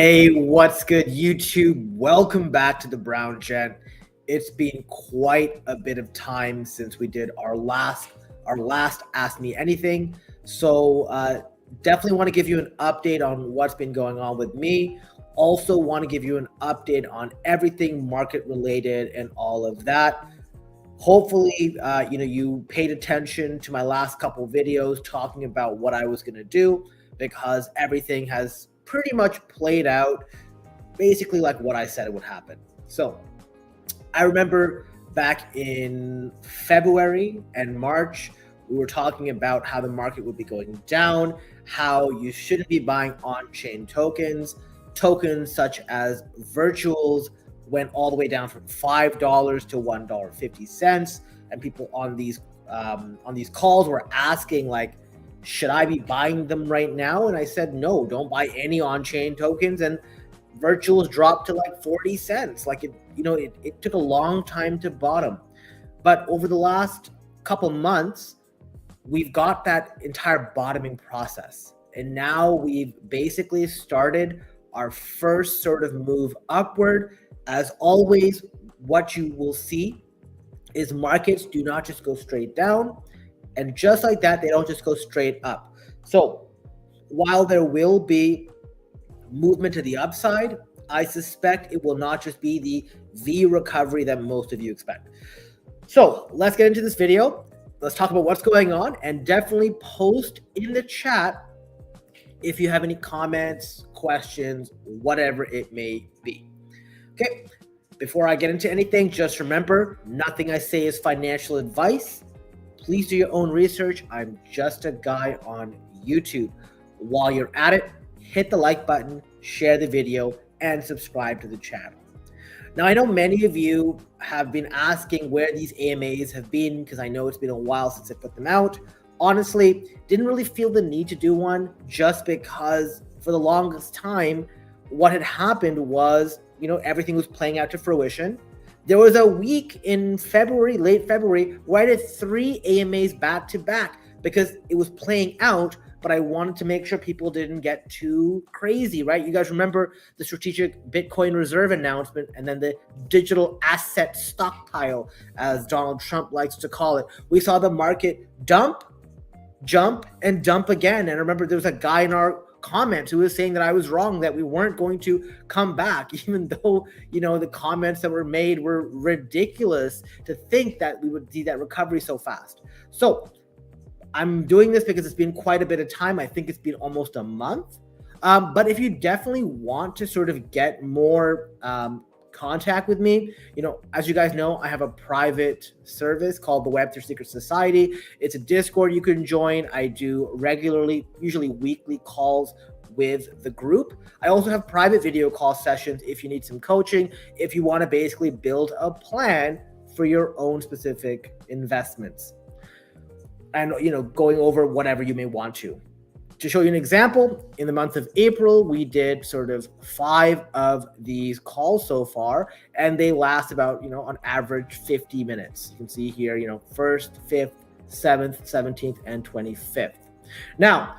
Hey, what's good, YouTube? Welcome back to the Brown Gent. It's been quite a bit of time since we did our last Ask Me Anything. So definitely want to give you an update on what's been going on with me. Also want to give you an update on everything market related and all of that. Hopefully, you paid attention to my last couple videos talking about what I was going to do, because everything has pretty much played out basically like what I said it would happen. So I remember back in February and March, we were talking about how the market would be going down, how you shouldn't be buying on-chain tokens. Tokens such as virtuals went all the way down from $5 to $1.50, and people on these calls were asking like, should I be buying them right now? And I said, no, don't buy any on-chain tokens. And virtuals dropped to like 40 cents. Like it took a long time to bottom. But over the last couple months, we've got that entire bottoming process. And now we've basically started our first sort of move upward. As always, what you will see is markets do not just go straight down. And just like that, they don't just go straight up. So while there will be movement to the upside, I suspect it will not just be the V recovery that most of you expect. So let's get into this video. Let's talk about what's going on, and definitely post in the chat if you have any comments, questions, whatever it may be. Okay, before I get into anything, just remember, nothing I say is financial advice. Please do your own research. I'm just a guy on YouTube. While you're at it, hit the like button, share the video, and subscribe to the channel. Now, I know many of you have been asking where these AMAs have been, because I know it's been a while since I put them out. Honestly, didn't really feel the need to do one, just because for the longest time, what had happened was, everything was playing out to fruition. There was a week in February, late February, where I did 3 AMAs back to back because it was playing out, but I wanted to make sure people didn't get too crazy, right? You guys remember the strategic Bitcoin reserve announcement and then the digital asset stockpile, as Donald Trump likes to call it. We saw the market dump, jump, and dump again. And I remember there was a guy in our comments who was saying that I was wrong, that we weren't going to come back, even though, the comments that were made were ridiculous to think that we would see that recovery so fast. So I'm doing this because it's been quite a bit of time. I think it's been almost a month. But if you definitely want to sort of get more contact with me, as you guys know, I have a private service called the Web3 Secret Society. It's a Discord you can join. I do regularly, usually weekly calls with the group. I also have private video call sessions if you need some coaching, if you want to basically build a plan for your own specific investments, and going over whatever you may want to. To show you an example, in the month of April, we did sort of 5 of these calls so far, and they last about, on average 50 minutes. You can see here, 1st, 5th, 7th, 17th, and 25th. Now,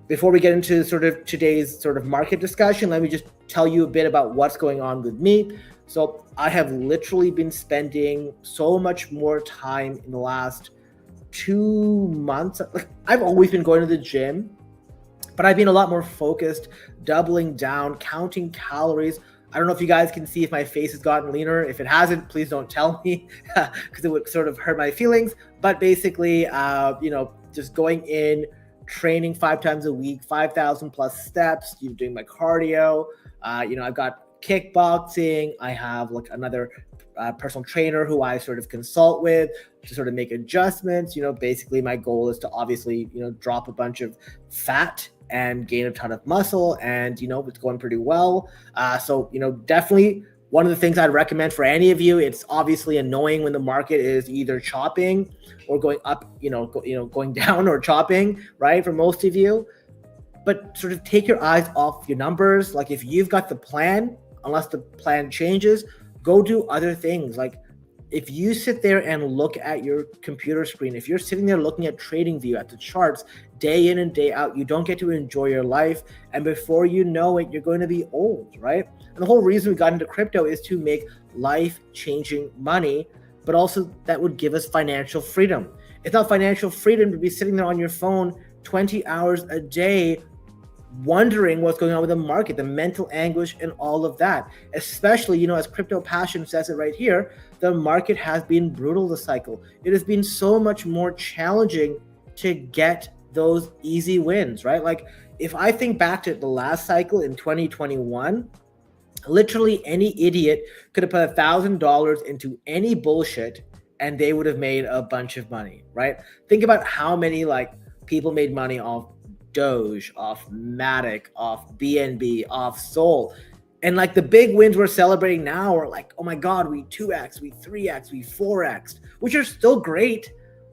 before we get into sort of today's sort of market discussion, let me just tell you a bit about what's going on with me. So I have literally been spending so much more time in the last 2 months. I've always been going to the gym, but I've been a lot more focused, doubling down, counting calories. I don't know if you guys can see if my face has gotten leaner. If it hasn't, please don't tell me, because it would sort of hurt my feelings. But basically, just going in, training 5 times a week, 5,000 plus steps, doing my cardio. I've got kickboxing. I have like another personal trainer who I sort of consult with to sort of make adjustments. Basically my goal is to obviously, drop a bunch of fat and gain a ton of muscle, and it's going pretty well. So definitely one of the things I'd recommend for any of you. It's obviously annoying when the market is either chopping or going up, going down or chopping, right? For most of you, but sort of take your eyes off your numbers. Like if you've got the plan, unless the plan changes, go do other things. Like if you sit there and look at your computer screen, if you're sitting there looking at TradingView, at the charts, day in and day out, you don't get to enjoy your life. And before you know it, you're going to be old, right? And the whole reason we got into crypto is to make life-changing money, but also that would give us financial freedom. It's not financial freedom to be sitting there on your phone 20 hours a day wondering what's going on with the market, the mental anguish and all of that. Especially, as Crypto Passion says it right here, the market has been brutal this cycle. It has been so much more challenging to get those easy wins, right? Like if I think back to the last cycle in 2021, literally any idiot could have put $1,000 into any bullshit and they would have made a bunch of money, right? Think about how many people made money off Doge, off Matic, off BNB, off Sol. And the big wins we're celebrating now are like, oh my God, we 2x, we 3x, we 4x, which are still great.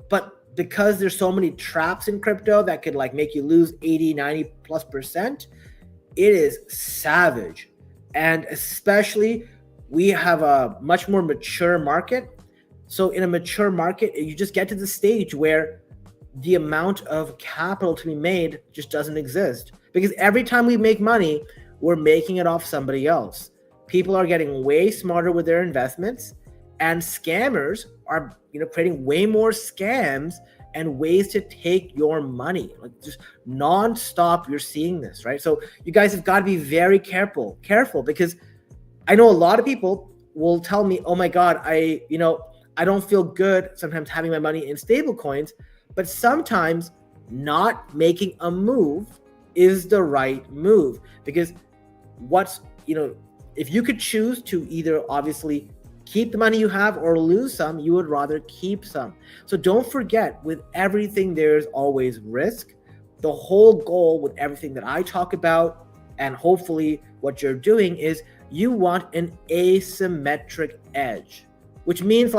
But because there's so many traps in crypto that could make you lose 80, 90+%, it is savage. And especially we have a much more mature market. So in a mature market, you just get to the stage where the amount of capital to be made just doesn't exist, because every time we make money, we're making it off somebody else. People are getting way smarter with their investments, and scammers are creating way more scams and ways to take your money. Just nonstop, you're seeing this, right? So you guys have got to be very careful, because I know a lot of people will tell me, oh my God, I don't feel good sometimes having my money in stable coins. But sometimes not making a move is the right move, because if you could choose to either obviously keep the money you have or lose some, you would rather keep some. So don't forget, with everything, there's always risk. The whole goal with everything that I talk about, and hopefully what you're doing, is you want an asymmetric edge, which means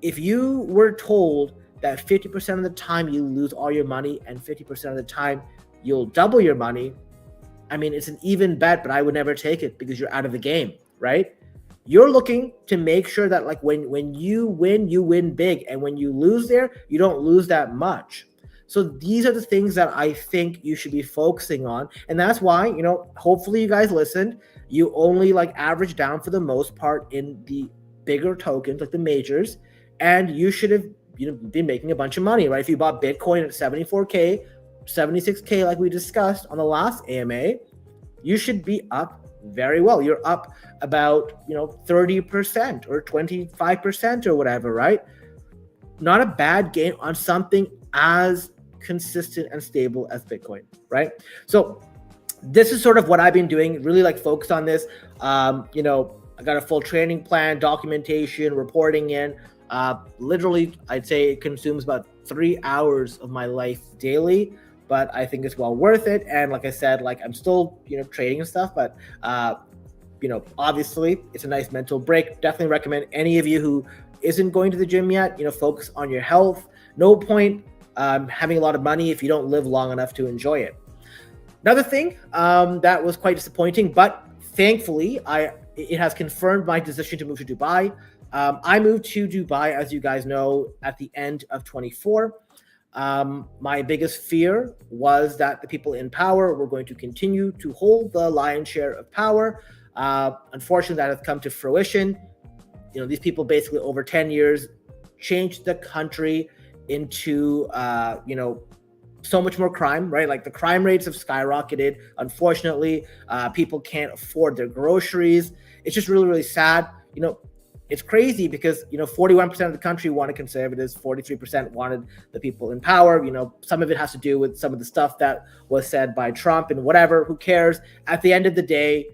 if you were told that 50% of the time you lose all your money and 50% of the time you'll double your money, I mean, it's an even bet, but I would never take it because you're out of the game, right? You're looking to make sure that when you win, you win big. And when you lose there, you don't lose that much. So these are the things that I think you should be focusing on. And that's why, hopefully you guys listened. You only average down for the most part in the bigger tokens, like the majors, and you should have be making a bunch of money, right? If you bought Bitcoin at 74K, 76K, like we discussed on the last AMA, you should be up very well. You're up about 30% or 25% or whatever, right? Not a bad gain on something as consistent and stable as Bitcoin, right? So this is sort of what I've been doing, really focus on this. I got a full training plan, documentation, reporting in. Literally, I'd say it consumes about 3 hours of my life daily, but I think it's well worth it. And like I said, I'm still, trading and stuff, but, obviously it's a nice mental break. Definitely recommend any of you who isn't going to the gym yet, focus on your health. No point having a lot of money if you don't live long enough to enjoy it. Another thing that was quite disappointing, but thankfully it has confirmed my decision to move to Dubai. I moved to Dubai, as you guys know, at the end of 24. My biggest fear was that the people in power were going to continue to hold the lion's share of power. Unfortunately, that has come to fruition. These people basically over 10 years changed the country into, so much more crime, right? The crime rates have skyrocketed. Unfortunately, people can't afford their groceries. It's just really, really sad. It's crazy because 41% of the country wanted conservatives, 43% wanted the people in power. Some of it has to do with some of the stuff that was said by Trump and whatever. Who cares? At the end of the day,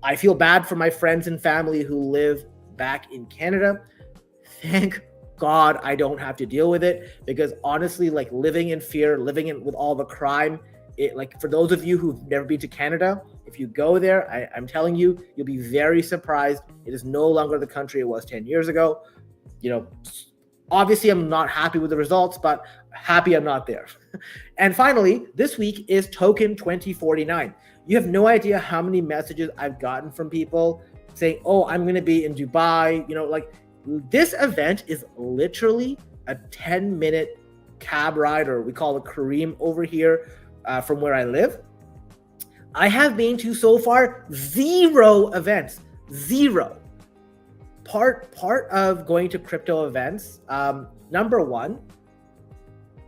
I feel bad for my friends and family who live back in Canada. Thank God I don't have to deal with it, because honestly, living in fear, with all the crime, for those of you who've never been to Canada, if you go there, I'm telling you, you'll be very surprised. It is no longer the country it was 10 years ago. Obviously I'm not happy with the results, but happy I'm not there. And finally, this week is Token 2049. You have no idea how many messages I've gotten from people saying, oh, I'm going to be in Dubai. This event is literally a 10-minute cab ride, or we call it Kareem over here from where I live. I have been to so far 0 events. 0. Part of going to crypto events, number one,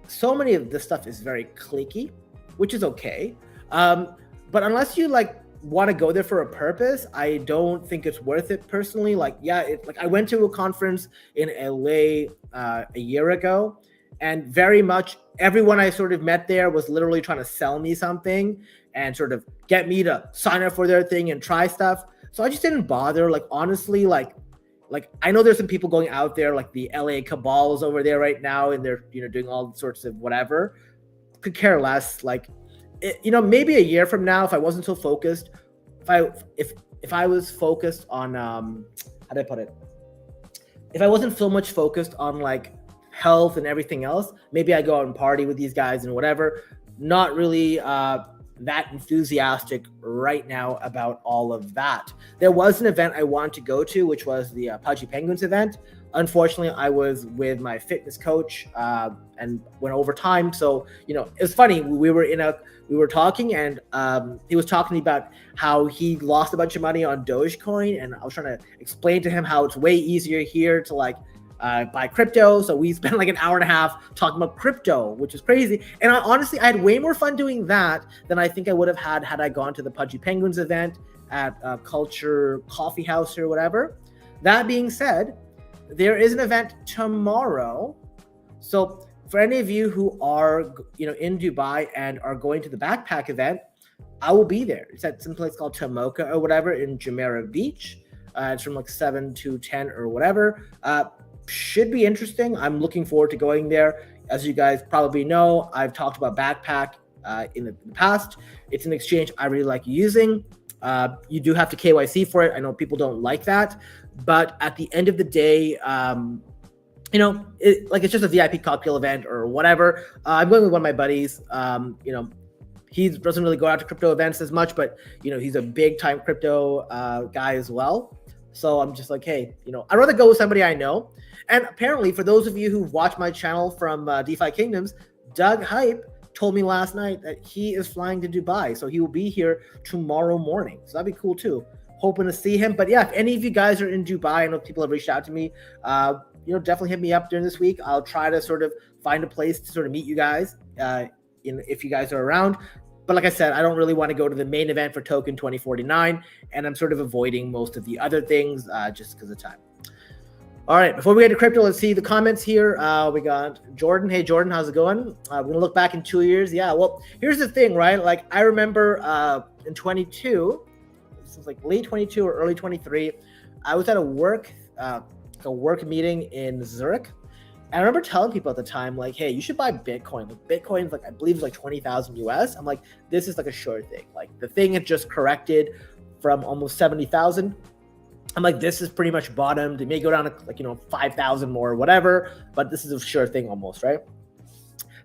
so many of this stuff is very cliquey, which is okay. But unless you want to go there for a purpose, I don't think it's worth it personally. I went to a conference in LA a year ago, and very much everyone I sort of met there was literally trying to sell me something and sort of get me to sign up for their thing and try stuff. So I just didn't bother. Honestly, I know there's some people going out there, like the LA cabals over there right now, and they're doing all sorts of whatever. Could care less. Maybe a year from now, if I wasn't so focused, if I was focused on how do I put it? If I wasn't so much focused on health and everything else, maybe I go out and party with these guys and whatever. Not really that enthusiastic right now about all of that. There was an event I wanted to go to, which was the Pudgy Penguins event. Unfortunately, I was with my fitness coach and went over time. So, it was funny. We were talking, and he was talking to me about how he lost a bunch of money on Dogecoin, and I was trying to explain to him how it's way easier here to buy crypto. So we spent an hour and a half talking about crypto, which is crazy. And honestly, I had way more fun doing that than I think I would have had I gone to the Pudgy Penguins event at Culture Coffee House or whatever. That being said, there is an event tomorrow. So for any of you who are, in Dubai and are going to the backpack event, I will be there. It's at some place called Tomoka or whatever in Jumeirah Beach. It's from 7 to 10 or whatever. Should be interesting. I'm looking forward to going there. As you guys probably know, I've talked about Backpack in the past. It's an exchange I really like using. You do have to KYC for it. I know people don't like that, but at the end of the day, it's just a VIP cocktail event or whatever. I'm going with one of my buddies. He doesn't really go out to crypto events as much, but he's a big time crypto guy as well. So I'm just hey, I'd rather go with somebody I know. And apparently, for those of you who've watched my channel from DeFi Kingdoms, Doug Hype told me last night that he is flying to Dubai. So he will be here tomorrow morning. So that'd be cool too. Hoping to see him. But yeah, if any of you guys are in Dubai, I know people have reached out to me, definitely hit me up during this week. I'll try to sort of find a place to sort of meet you guys if you guys are around. But like I said, I don't really want to go to the main event for Token 2049, and I'm sort of avoiding most of the other things just because of time. All right, before we get to crypto, let's see the comments here. We got Jordan. Hey, Jordan, how's it going? We're going to look back in 2 years. Yeah, well, here's the thing, right? I remember in 22, this was late 22 or early 23, I was at a work meeting in Zurich. And I remember telling people at the time, hey, you should buy Bitcoin. Bitcoin's I believe it's 20,000 US. I'm this is a sure thing. The thing had just corrected from almost 70,000. I'm this is pretty much bottomed. It may go down to 5,000 more or whatever, but this is a sure thing almost, right?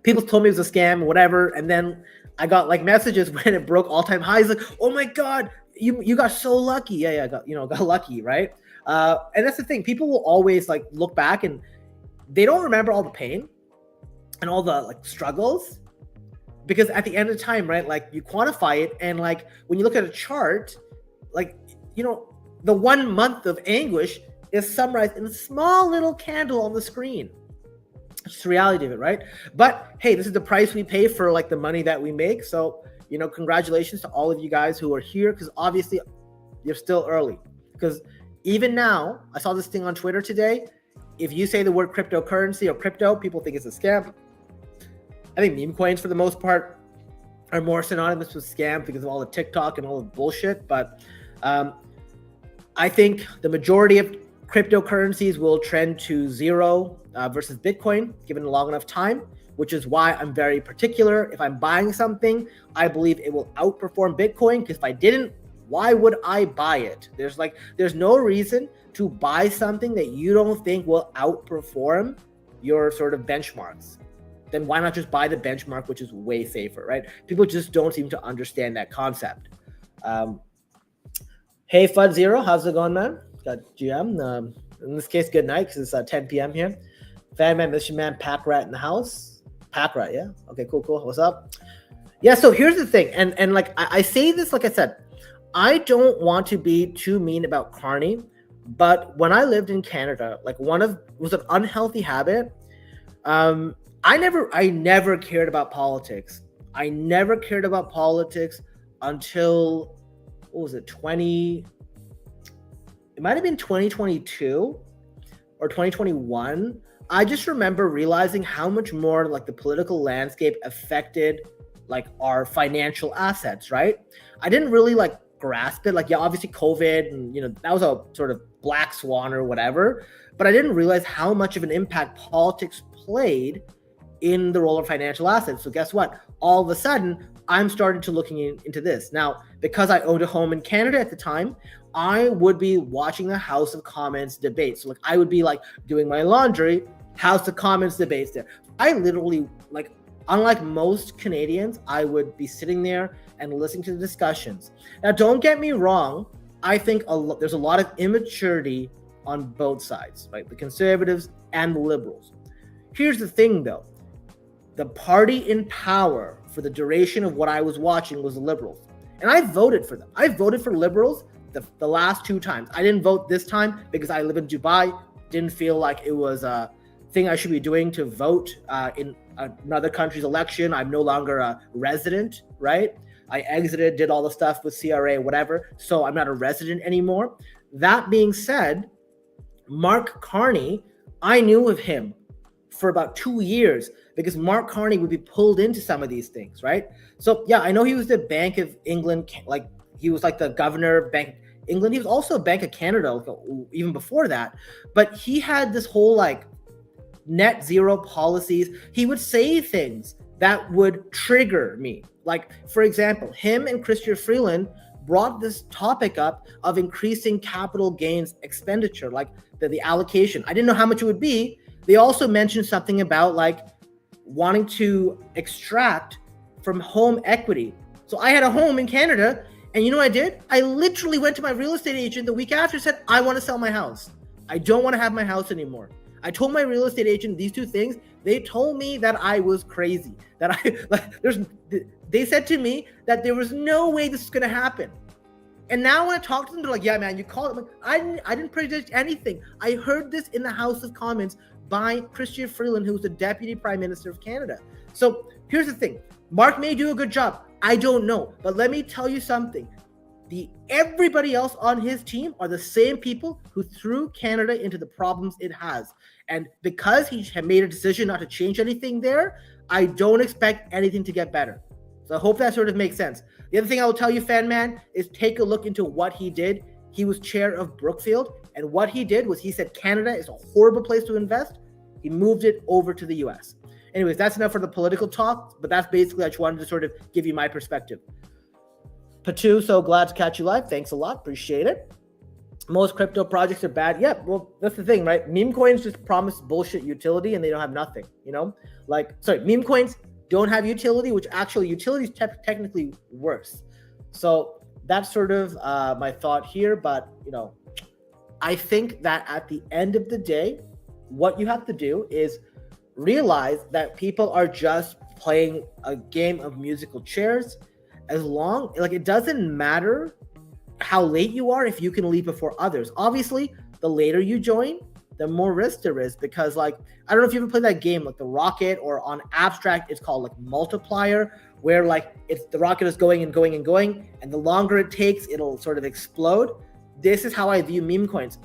People told me it was a scam, whatever. And then I got messages when it broke all-time highs. Oh my God, you got so lucky. Yeah, I got lucky, right? And that's the thing. People will always look back and they don't remember all the pain and all the struggles, because at the end of the time, right, you quantify it, and when you look at a chart, the 1 month of anguish is summarized in a small little candle on the screen. It's just the reality of it, right? But hey, this is the price we pay for the money that we make. So congratulations to all of you guys who are here, because obviously you're still early. Because even now, I saw this thing on Twitter today. If you say the word cryptocurrency or crypto, people think it's a scam. I think meme coins, for the most part, are more synonymous with scam because of all the TikTok and all the bullshit. But I think the majority of cryptocurrencies will trend to zero versus Bitcoin, given a long enough time, which is why I'm very particular. If I'm buying something, I believe it will outperform Bitcoin, because if I didn't, why would I buy it? There's no reason to buy something that you don't think will outperform your sort of benchmarks. Then why not just buy the benchmark, which is way safer, right? People just don't seem to understand that concept. Hey, Fud Zero, how's it going, man? Got GM. In this case, good night because it's 10 p.m. here. Fan man, mission man, pack rat in the house. Pack rat, yeah. Okay, cool. What's up? Yeah. So here's the thing, and like I say this, like I said, I don't want to be too mean about Carney, but when I lived in Canada, like was an unhealthy habit. I never cared about politics. I never cared about politics until what was it? It might have been 2022 or 2021. I just remember realizing how much more like the political landscape affected like our financial assets, right? I didn't really like grasp it. Like, yeah, obviously COVID and, that was a sort of black swan or whatever, but I didn't realize how much of an impact politics played in the role of financial assets. So guess what? All of a sudden, I'm starting to looking into this. Now, because I owned a home in Canada at the time, I would be watching the House of Commons debates. So like I would be like doing my laundry, House of Commons debates there. I literally, like, unlike most Canadians, I would be sitting there and listening to the discussions. Now, don't get me wrong. I think there's a lot of immaturity on both sides, right? The Conservatives and the Liberals. Here's the thing, though. The party in power for the duration of what I was watching was the Liberals. And I voted for them. I voted for Liberals the last 2 times. I didn't vote this time because I live in Dubai. Didn't feel like it was a thing I should be doing to vote in another country's election. I'm no longer a resident, right? I exited, did all the stuff with CRA, whatever. So I'm not a resident anymore. That being said, Mark Carney, I knew of him for about 2 years because Mark Carney would be pulled into some of these things, right? So yeah, I know he was the Bank of England, like he was like the governor of Bank of England. He was also Bank of Canada, like, even before that. But he had this whole like net zero policies. He would say things that would trigger me. Like, for example, him and Chrystia Freeland brought this topic up of increasing capital gains expenditure, like the allocation. I didn't know how much it would be. They also mentioned something about like wanting to extract from home equity. So I had a home in Canada, and you know what I did? I literally went to my real estate agent the week after, said, I want to sell my house. I don't want to have my house anymore. I told my real estate agent these 2 things. They told me that I was crazy. They said to me that there was no way this is going to happen. And now when I talk to them, they're like, yeah, man, you called it. I didn't predict anything. I heard this in the House of Commons by Chrystia Freeland, who's the Deputy Prime Minister of Canada. So here's the thing. Mark may do a good job. I don't know. But let me tell you something. Everybody else on his team are the same people who threw Canada into the problems it has. And because he had made a decision not to change anything there, I don't expect anything to get better. So I hope that sort of makes sense. The other thing I will tell you, fan man, is take a look into what he did. He was chair of Brookfield, and what he did was he said Canada is a horrible place to invest. He moved it over to the US. Anyways, that's enough for the political talk, but that's basically, I just wanted to sort of give you my perspective. Patu, so glad to catch you live. Thanks a lot. Appreciate it. Most crypto projects are bad. Yeah, well, that's the thing, right? Meme coins just promise bullshit utility and they don't have nothing, meme coins don't have utility, which actually utility is technically worse. So that's sort of my thought here. But, I think that at the end of the day, what you have to do is realize that people are just playing a game of musical chairs. As long, like, it doesn't matter how late you are if you can leave before others. Obviously, the later you join, the more risk there is, because like, I don't know if you ever played that game, like the rocket, or on Abstract, it's called like multiplier, where like it's the rocket is going and going and going, and the longer it takes, it'll sort of explode. This is how I view meme coins.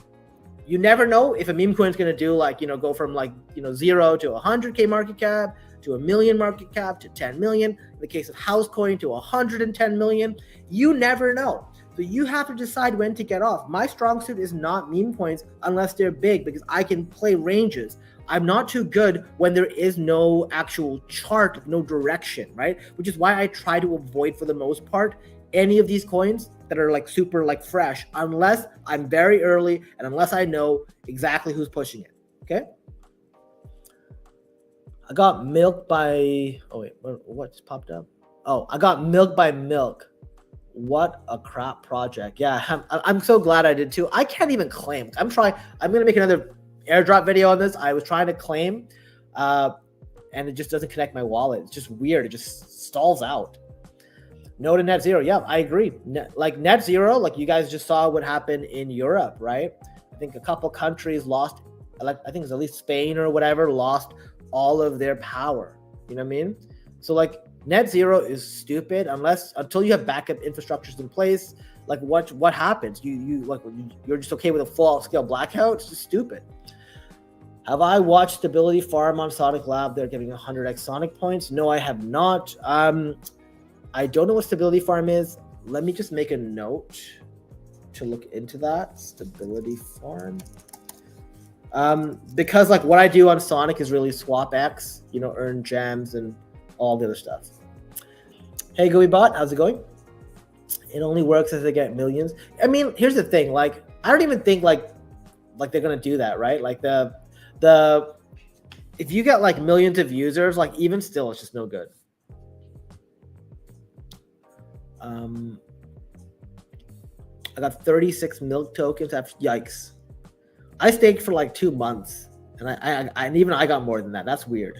You never know if a meme coin is going to do like, go from like, 0 to 100K market cap to 1 million market cap to 10 million. In the case of Housecoin, to 110 million. You never know. So you have to decide when to get off. My strong suit is not meme coins unless they're big, because I can play ranges. I'm not too good when there is no actual chart, no direction, right? Which is why I try to avoid, for the most part, any of these coins that are like super like fresh, unless I'm very early and unless I know exactly who's pushing it. Okay. I got milked by, oh wait, what just popped up? Oh, I got milked by milk. What a crap project. Yeah, I'm so glad I did too. I can't even claim. I'm going to make another airdrop video on this. I was trying to claim, and it just doesn't connect my wallet. It's just weird. It just stalls out. No to net zero. Yeah, I agree. Like net zero, like you guys just saw what happened in Europe, right? I think a couple countries lost, like I think it's at least Spain or whatever, lost all of their power. You know what I mean? So like net zero is stupid until you have backup infrastructures in place. Like what happens? You're just okay with a full scale blackout? It's just stupid. Have I watched Stability Farm on Sonic Lab? They're giving 100x Sonic points. No, I have not. I don't know what Stability Farm is. Let me just make a note to look into that. Stability Farm. Because like what I do on Sonic is really swap X, earn gems and all the other stuff. Hey, GUIBot, how's it going? It only works as they get millions. I mean, here's the thing. Like, I don't even think like they're gonna do that, right? Like the if you get like millions of users, like even still, it's just no good. I got 36 milk tokens after yikes. I staked for like 2 months, and even I got more than that. That's weird.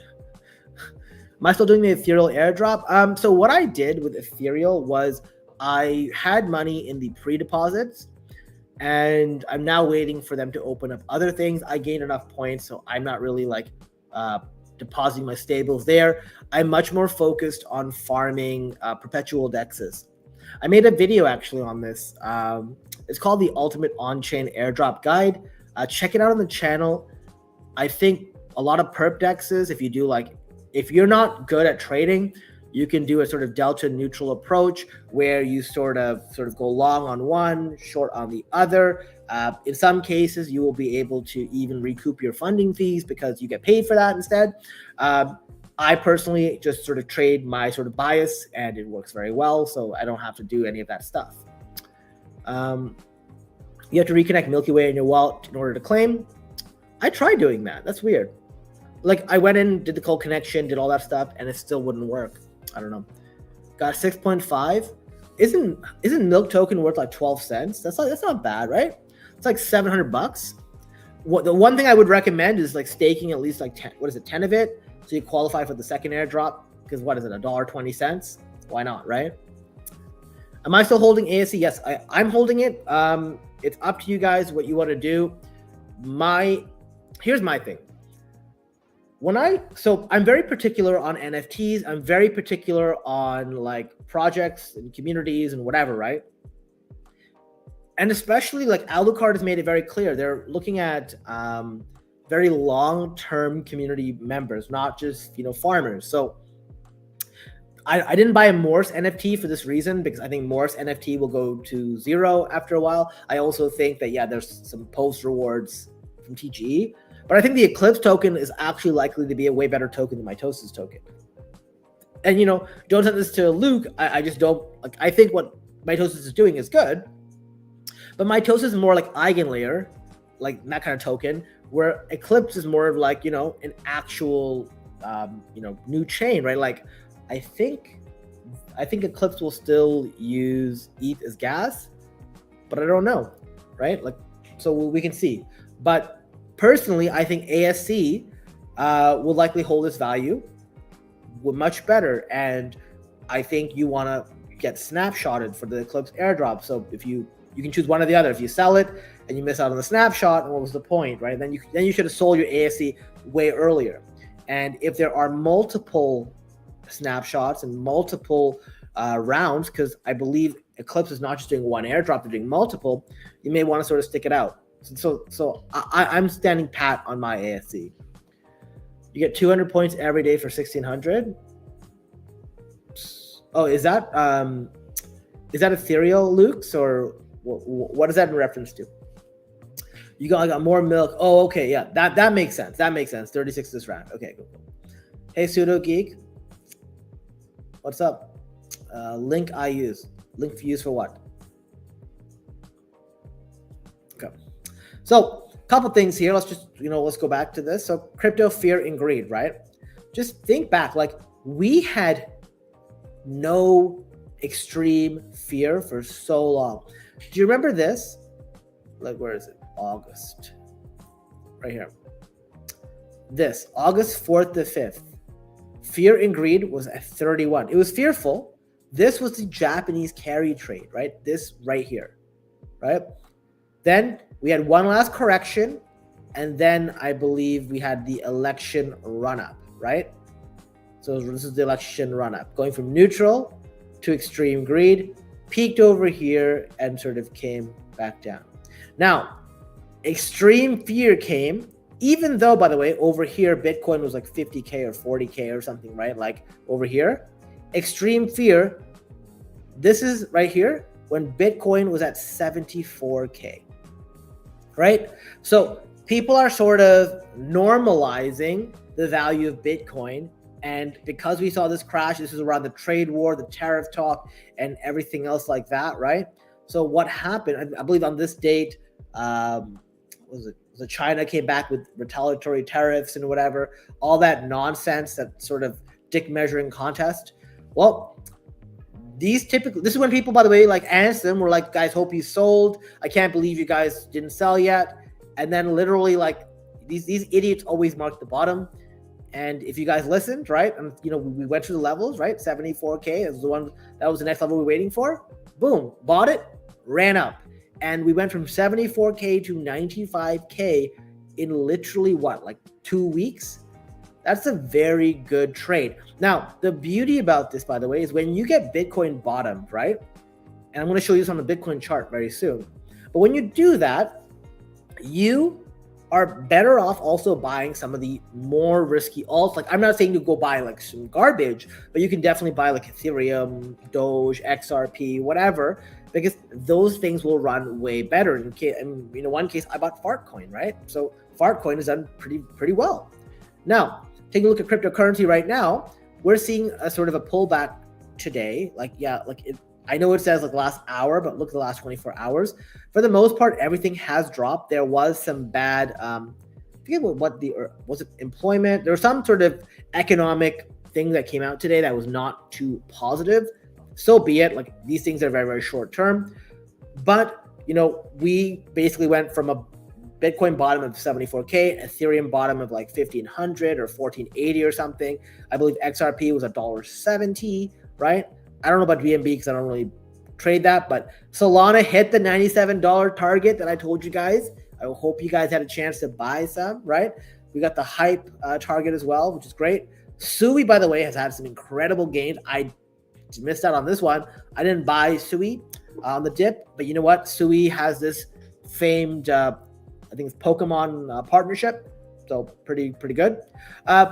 Am I still doing the Ethereal airdrop? So what I did with Ethereal was I had money in the pre-deposits, and I'm now waiting for them to open up other things. I gained enough points, so I'm not really like depositing my stables there. I'm much more focused on farming perpetual dexes. I made a video actually on this. It's called the Ultimate On-Chain Airdrop Guide. Check it out on the channel. I think a lot of perp dexes, if you're not good at trading, you can do a sort of delta neutral approach where you sort of go long on one, short on the other. In some cases, you will be able to even recoup your funding fees because you get paid for that instead. I personally just sort of trade my sort of bias, and it works very well, so I don't have to do any of that stuff. You have to reconnect Milky Way in your wallet in order to claim. I tried doing that. That's weird. Like I went in, did the cold connection, did all that stuff, and it still wouldn't work. I don't know. Got 6.5. Isn't Milk token worth like 12 cents? That's not bad, right? It's like $700. The one thing I would recommend is like staking at least like 10 of it, so you qualify for the second airdrop. Because what is it, $1.20? Why not, right? Am I still holding ASC? Yes, I'm holding it. It's up to you guys what you want to do. Here's my thing. I'm very particular on NFTs. I'm very particular on like projects and communities and whatever, right? And especially like Alucard has made it very clear. They're looking at very long-term community members, not just, farmers. So I didn't buy a Morse NFT for this reason, because I think Morse NFT will go to zero after a while. I also think that, there's some post rewards from TGE. But I think the Eclipse token is actually likely to be a way better token than Mitosis token. And, don't send this to Luke. I just don't. Like, I think what Mitosis is doing is good. But Mitosis is more like Eigenlayer, like that kind of token, where Eclipse is more of like, an actual, new chain, right? Like, I think Eclipse will still use ETH as gas, but I don't know, right? Like, so we can see. But personally, I think ASC will likely hold its value much better. And I think you want to get snapshotted for the Eclipse airdrop. So if you can choose one or the other. If you sell it and you miss out on the snapshot, and what was the point, right? Then you should have sold your ASC way earlier. And if there are multiple snapshots and multiple rounds, because I believe Eclipse is not just doing one airdrop, they're doing multiple, you may want to sort of stick it out. So I'm standing pat on my ASC. You get 200 points every day for 1,600. Oh, is that Ethereal, Luke's, or what is that in reference to? I got more milk. Oh, okay, yeah, that makes sense. 36 this round. Okay, cool. Hey, Pseudo Geek, what's up? Link I use. Link for use for what? Okay. So, a couple things here. Let's just, let's go back to this. So, crypto fear and greed, right? Just think back. Like, we had no extreme fear for so long. Do you remember this? Like, where is it? August. Right here. This, August 4th to 5th. Fear and greed was at 31. It was fearful. This was the Japanese carry trade, right? This right here, right? Then we had one last correction. And then I believe we had the election run-up, right? So this is the election run-up, going from neutral to extreme greed, peaked over here and sort of came back down. Now, extreme fear came, even though, by the way, over here, Bitcoin was like 50K or 40K or something, right? Like over here, extreme fear, this is right here when Bitcoin was at 74K, right? So people are sort of normalizing the value of Bitcoin. And because we saw this crash, this is around the trade war, the tariff talk, and everything else like that, right? So what happened, I believe on this date, was it China came back with retaliatory tariffs and whatever, all that nonsense, that sort of dick measuring contest. Well, this is when people, by the way, like Ansem were like, guys, hope you sold. I can't believe you guys didn't sell yet. And then literally like these idiots always mark the bottom. And if you guys listened, right, and we went through the levels, right, 74K is the one, that was the next level we were waiting for. Boom, bought it, ran up. And we went from 74K to 95K in literally what, like 2 weeks? That's a very good trade. Now, the beauty about this, by the way, is when you get Bitcoin bottomed, right? And I'm going to show you this on the Bitcoin chart very soon. But when you do that, you are better off also buying some of the more risky alts. Like, I'm not saying to go buy like some garbage, but you can definitely buy like Ethereum, Doge, XRP, whatever, because those things will run way better. In one case, I bought Fartcoin, right? So Fartcoin has done pretty well. Now, taking a look at cryptocurrency right now, we're seeing a sort of a pullback today. I know it says like last hour, but look at the last 24 hours. For the most part, everything has dropped. There was some bad, I forget was it employment? There was some sort of economic thing that came out today that was not too positive. So be it, like these things are very, very short term. But, we basically went from a Bitcoin bottom of 74K, Ethereum bottom of like 1,500 or 1,480 or something. I believe XRP was $1.70, right? I don't know about BNB because I don't really trade that, but Solana hit the $97 target that I told you guys. I hope you guys had a chance to buy some, right? We got the hype target as well, which is great. Sui, by the way, has had some incredible gains. I missed out on this one. I didn't buy Sui on the dip, but you know what? Sui has this famed, I think it's Pokemon partnership, so pretty good.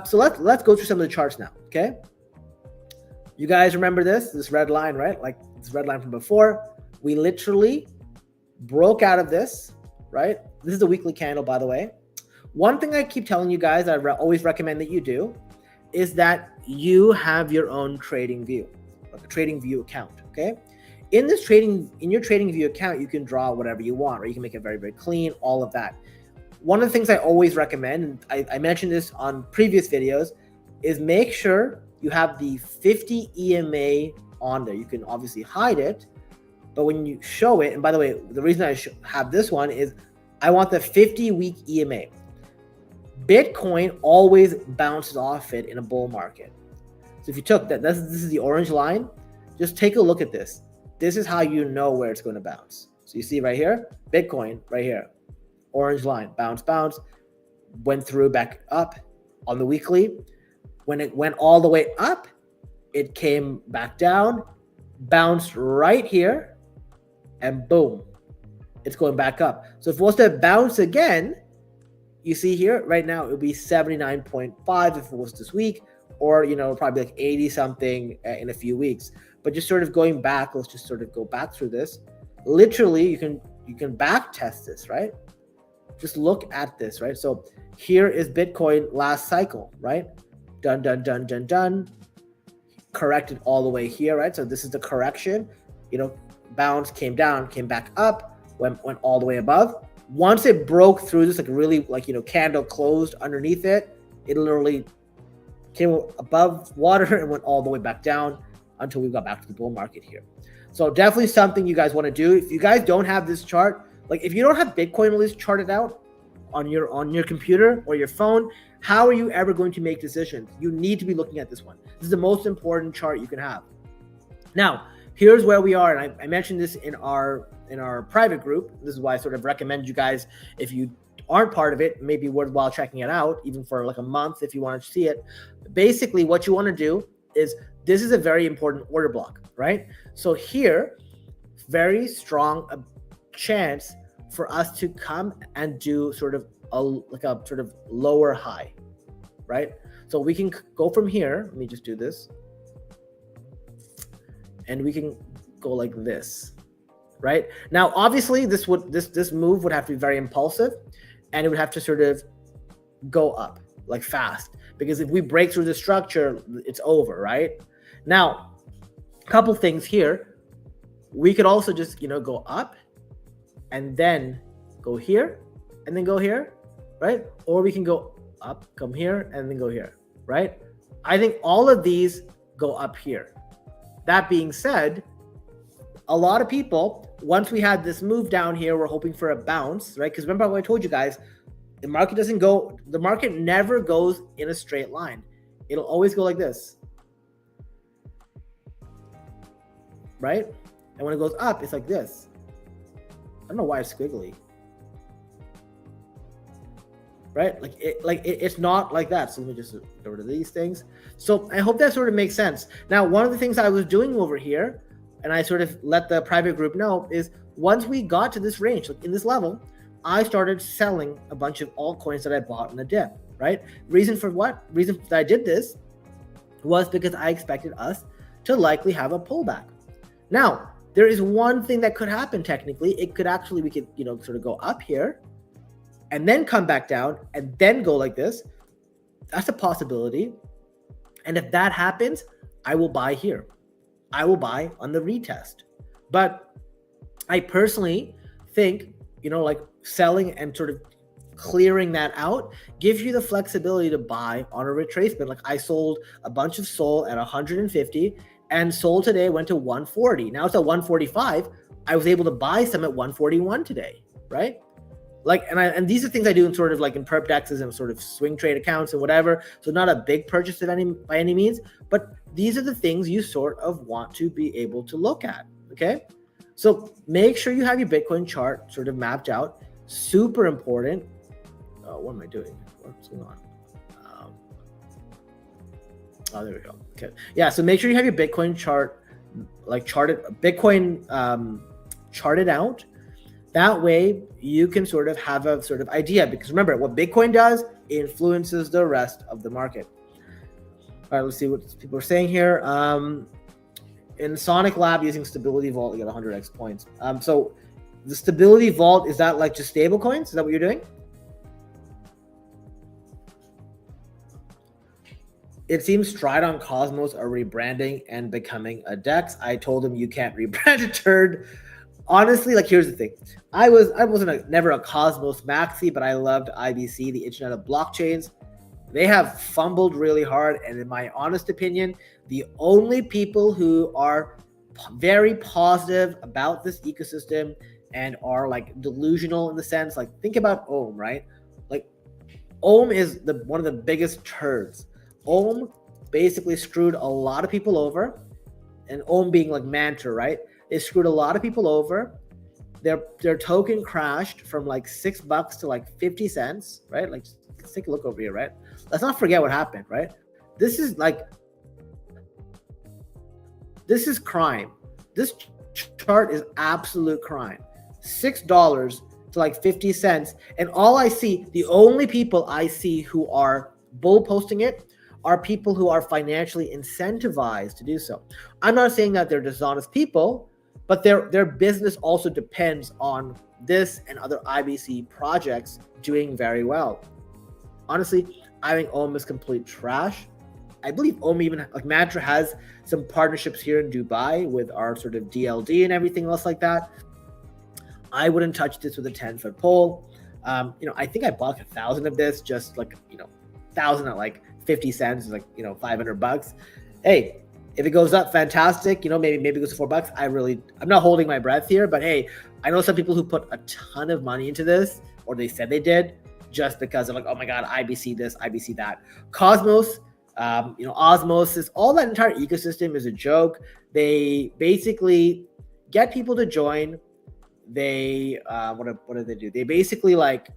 So let's go through some of the charts now, okay? You guys remember this red line, right? Like this red line from before. We literally broke out of this, right? This is a weekly candle, by the way. One thing I keep telling you guys, I always recommend that you do, is that you have your own trading view, like a trading view account, okay? In your trading view account, you can draw whatever you want, or you can make it very, very clean, all of that. One of the things I always recommend, and I mentioned this on previous videos, is make sure you have the 50 EMA on there. You can obviously hide it, but when you show it, and by the way, the reason I have this one is I want the 50-week EMA. Bitcoin always bounces off it in a bull market. So if you took that, this is the orange line, just take a look at this. This is how you know where it's going to bounce. So you see right here, Bitcoin right here, orange line, bounce, went through back up on the weekly. When it went all the way up, it came back down, bounced right here, and boom, it's going back up. So if it was to bounce again, you see here right now, it would be 79.5 if it was this week, or probably like 80 something in a few weeks. But just sort of going back, let's just sort of go back through this. Literally, you can back test this, right? Just look at this, right? So here is Bitcoin last cycle, right? Done. Corrected all the way here, right? So this is the correction. Bounce, came down, came back up, went all the way above. Once it broke through this, candle closed underneath it, it literally came above water and went all the way back down. until we got back to the bull market here. So definitely something you guys want to do. If you guys don't have this chart, like if you don't have Bitcoin at least charted out on your computer or your phone, how are you ever going to make decisions? You need to be looking at this one. This is the most important chart you can have. Now, here's where we are, and I mentioned this in our private group. This is why I sort of recommend you guys, if you aren't part of it, maybe worthwhile checking it out, even for like a month if you want to see it. Basically, what you want to do is, this is a very important order block, right? So here, very strong chance for us to come and do sort of a sort of lower high, right? So we can go from here. Let me just do this. And we can go like this, right? Now, obviously, this move would have to be very impulsive, and it would have to sort of go up like fast, because if we break through the structure, it's over, right? Now, a couple things here. We could also just, go up and then go here and then go here, right? Or we can go up, come here, and then go here, right? I think all of these go up here. That being said, a lot of people, once we had this move down here, we're hoping for a bounce, right? Because remember what I told you guys, the market never goes in a straight line. It'll always go like this, right? And when it goes up, it's like this. I don't know why it's squiggly, right? It's not like that. So let me just get rid of these things. So I hope that sort of makes sense. Now, one of the things I was doing over here, and I sort of let the private group know, is once we got to this range, like in this level, I started selling a bunch of altcoins that I bought in the dip, right? Reason that I did this was because I expected us to likely have a pullback. Now, there is one thing that could happen technically. We could sort of go up here and then come back down and then go like this. That's a possibility. And if that happens, I will buy here. I will buy on the retest. But I personally think, like selling and sort of clearing that out gives you the flexibility to buy on a retracement. Like I sold a bunch of SOL at 150 and SOL today went to 140. Now it's at 145. I was able to buy some at 141 today, right? And these are things I do in sort of like in perp dexes and sort of swing trade accounts and whatever. So not a big purchase by any means, but these are the things you sort of want to be able to look at. Okay. So make sure you have your Bitcoin chart sort of mapped out. Super important. What am I doing? What's going on? There we go. Okay. Yeah. So make sure you have your Bitcoin chart, charted out. That way you can sort of have a sort of idea, because remember what Bitcoin does influences the rest of the market. All right, let's see what people are saying here. In Sonic Lab using Stability Vault, you get 100x points. So the Stability Vault, is that like just stable coins? Is that what you're doing? It seems Stridon Cosmos are rebranding and becoming a DEX. I told them you can't rebrand a turd. Honestly, here's the thing. I wasn't never a Cosmos maxi, but I loved IBC, the Internet of Blockchains. They have fumbled really hard, and in my honest opinion, the only people who are very positive about this ecosystem and are delusional in the sense, think about Ohm, right? Ohm is one of the biggest turds. Ohm basically screwed a lot of people over, and Ohm being Manta, right? They screwed a lot of people over. Their token crashed from $6 to 50 cents, right? Let's take a look over here, right? Let's not forget what happened, right? This is crime. This chart is absolute crime. $6 to 50 cents. And the only people I see who are bull posting it are people who are financially incentivized to do so. I'm not saying that they're dishonest people, but their business also depends on this and other IBC projects doing very well. Honestly, I think Ohm is complete trash. I believe Ohm even Mantra has some partnerships here in Dubai with our sort of DLD and everything else like that. I wouldn't touch this with a 10-foot pole. I think I bought 1,000 of this, just 1,000 at 50 cents is $500. Hey, If it goes up, fantastic. Maybe it goes to $4. I'm not holding my breath here, but hey, I know some people who put a ton of money into this, or they said they did, just because they're like, oh my God, IBC this, IBC that. Cosmos, Osmosis, all that entire ecosystem is a joke. They basically get people to join. They what do they do? They basically like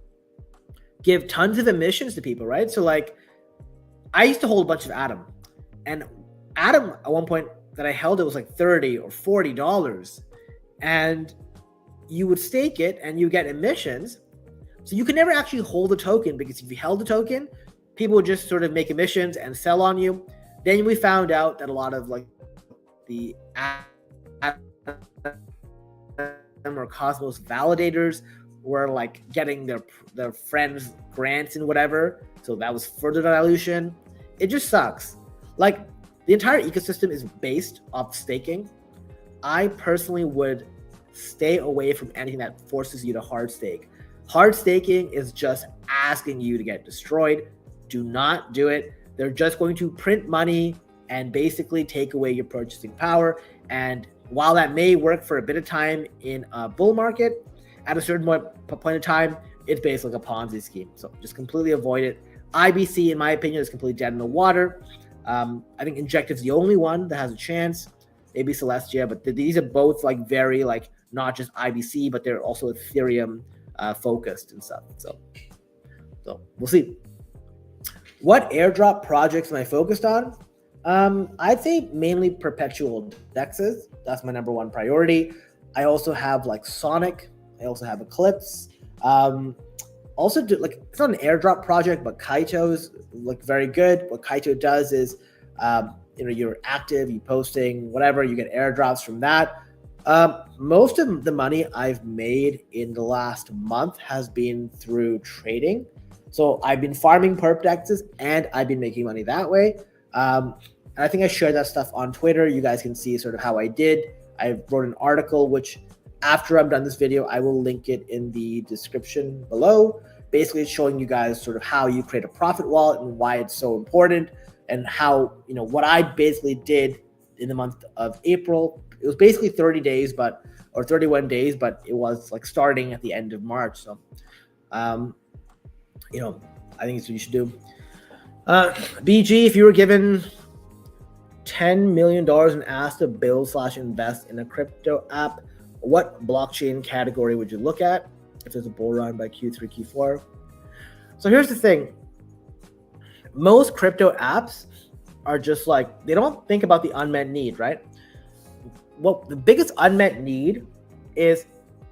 give tons of emissions to people, right? So like, I used to hold a bunch of Atom, and Atom at one point that I held, it was like $30 or $40, and you would stake it and you get emissions. So you can never actually hold the token, because if you held the token, people would just sort of make emissions and sell on you. Then we found out that a lot of like the Atom or Cosmos validators were like getting their friends grants and whatever. So that was further dilution. It just sucks. Like, the entire ecosystem is based off staking. I personally would stay away from anything that forces you to hard stake. Hard staking is just asking you to get destroyed. Do not do it. They're just going to print money and basically take away your purchasing power. And while that may work for a bit of time in a bull market, at a certain point in time, it's basically like a Ponzi scheme. So just completely avoid it. IBC, in my opinion, is completely dead in the water. I think Injective's the only one that has a chance. Maybe Celestia, but these are both like very like not just IBC, but they're also Ethereum focused and stuff. So we'll see. What airdrop projects am I focused on? I'd say mainly perpetual dexes. That's my number one priority. I also have like Sonic. I also have Eclipse. Also, it's not an airdrop project, but Kaito's like very good. What Kaito does is, you're active, you posting, whatever, you get airdrops from that. Most of the money I've made in the last month has been through trading. So I've been farming perp dexes and I've been making money that way. And I think I shared that stuff on Twitter. You guys can see sort of how I did. I wrote an article, which after I'm done this video, I will link it in the description below. Basically, it's showing you guys sort of how you create a profit wallet and why it's so important, and how, what I basically did in the month of April. It was basically 30 days, or 31 days, but it was like starting at the end of March. So, I think it's what you should do. BG, if you were given $10 million and asked to build/invest in a crypto app, what blockchain category would you look at if there's a bull run by Q3, Q4? So here's the thing. Most crypto apps are just like, they don't think about the unmet need, right? Well, the biggest unmet need is,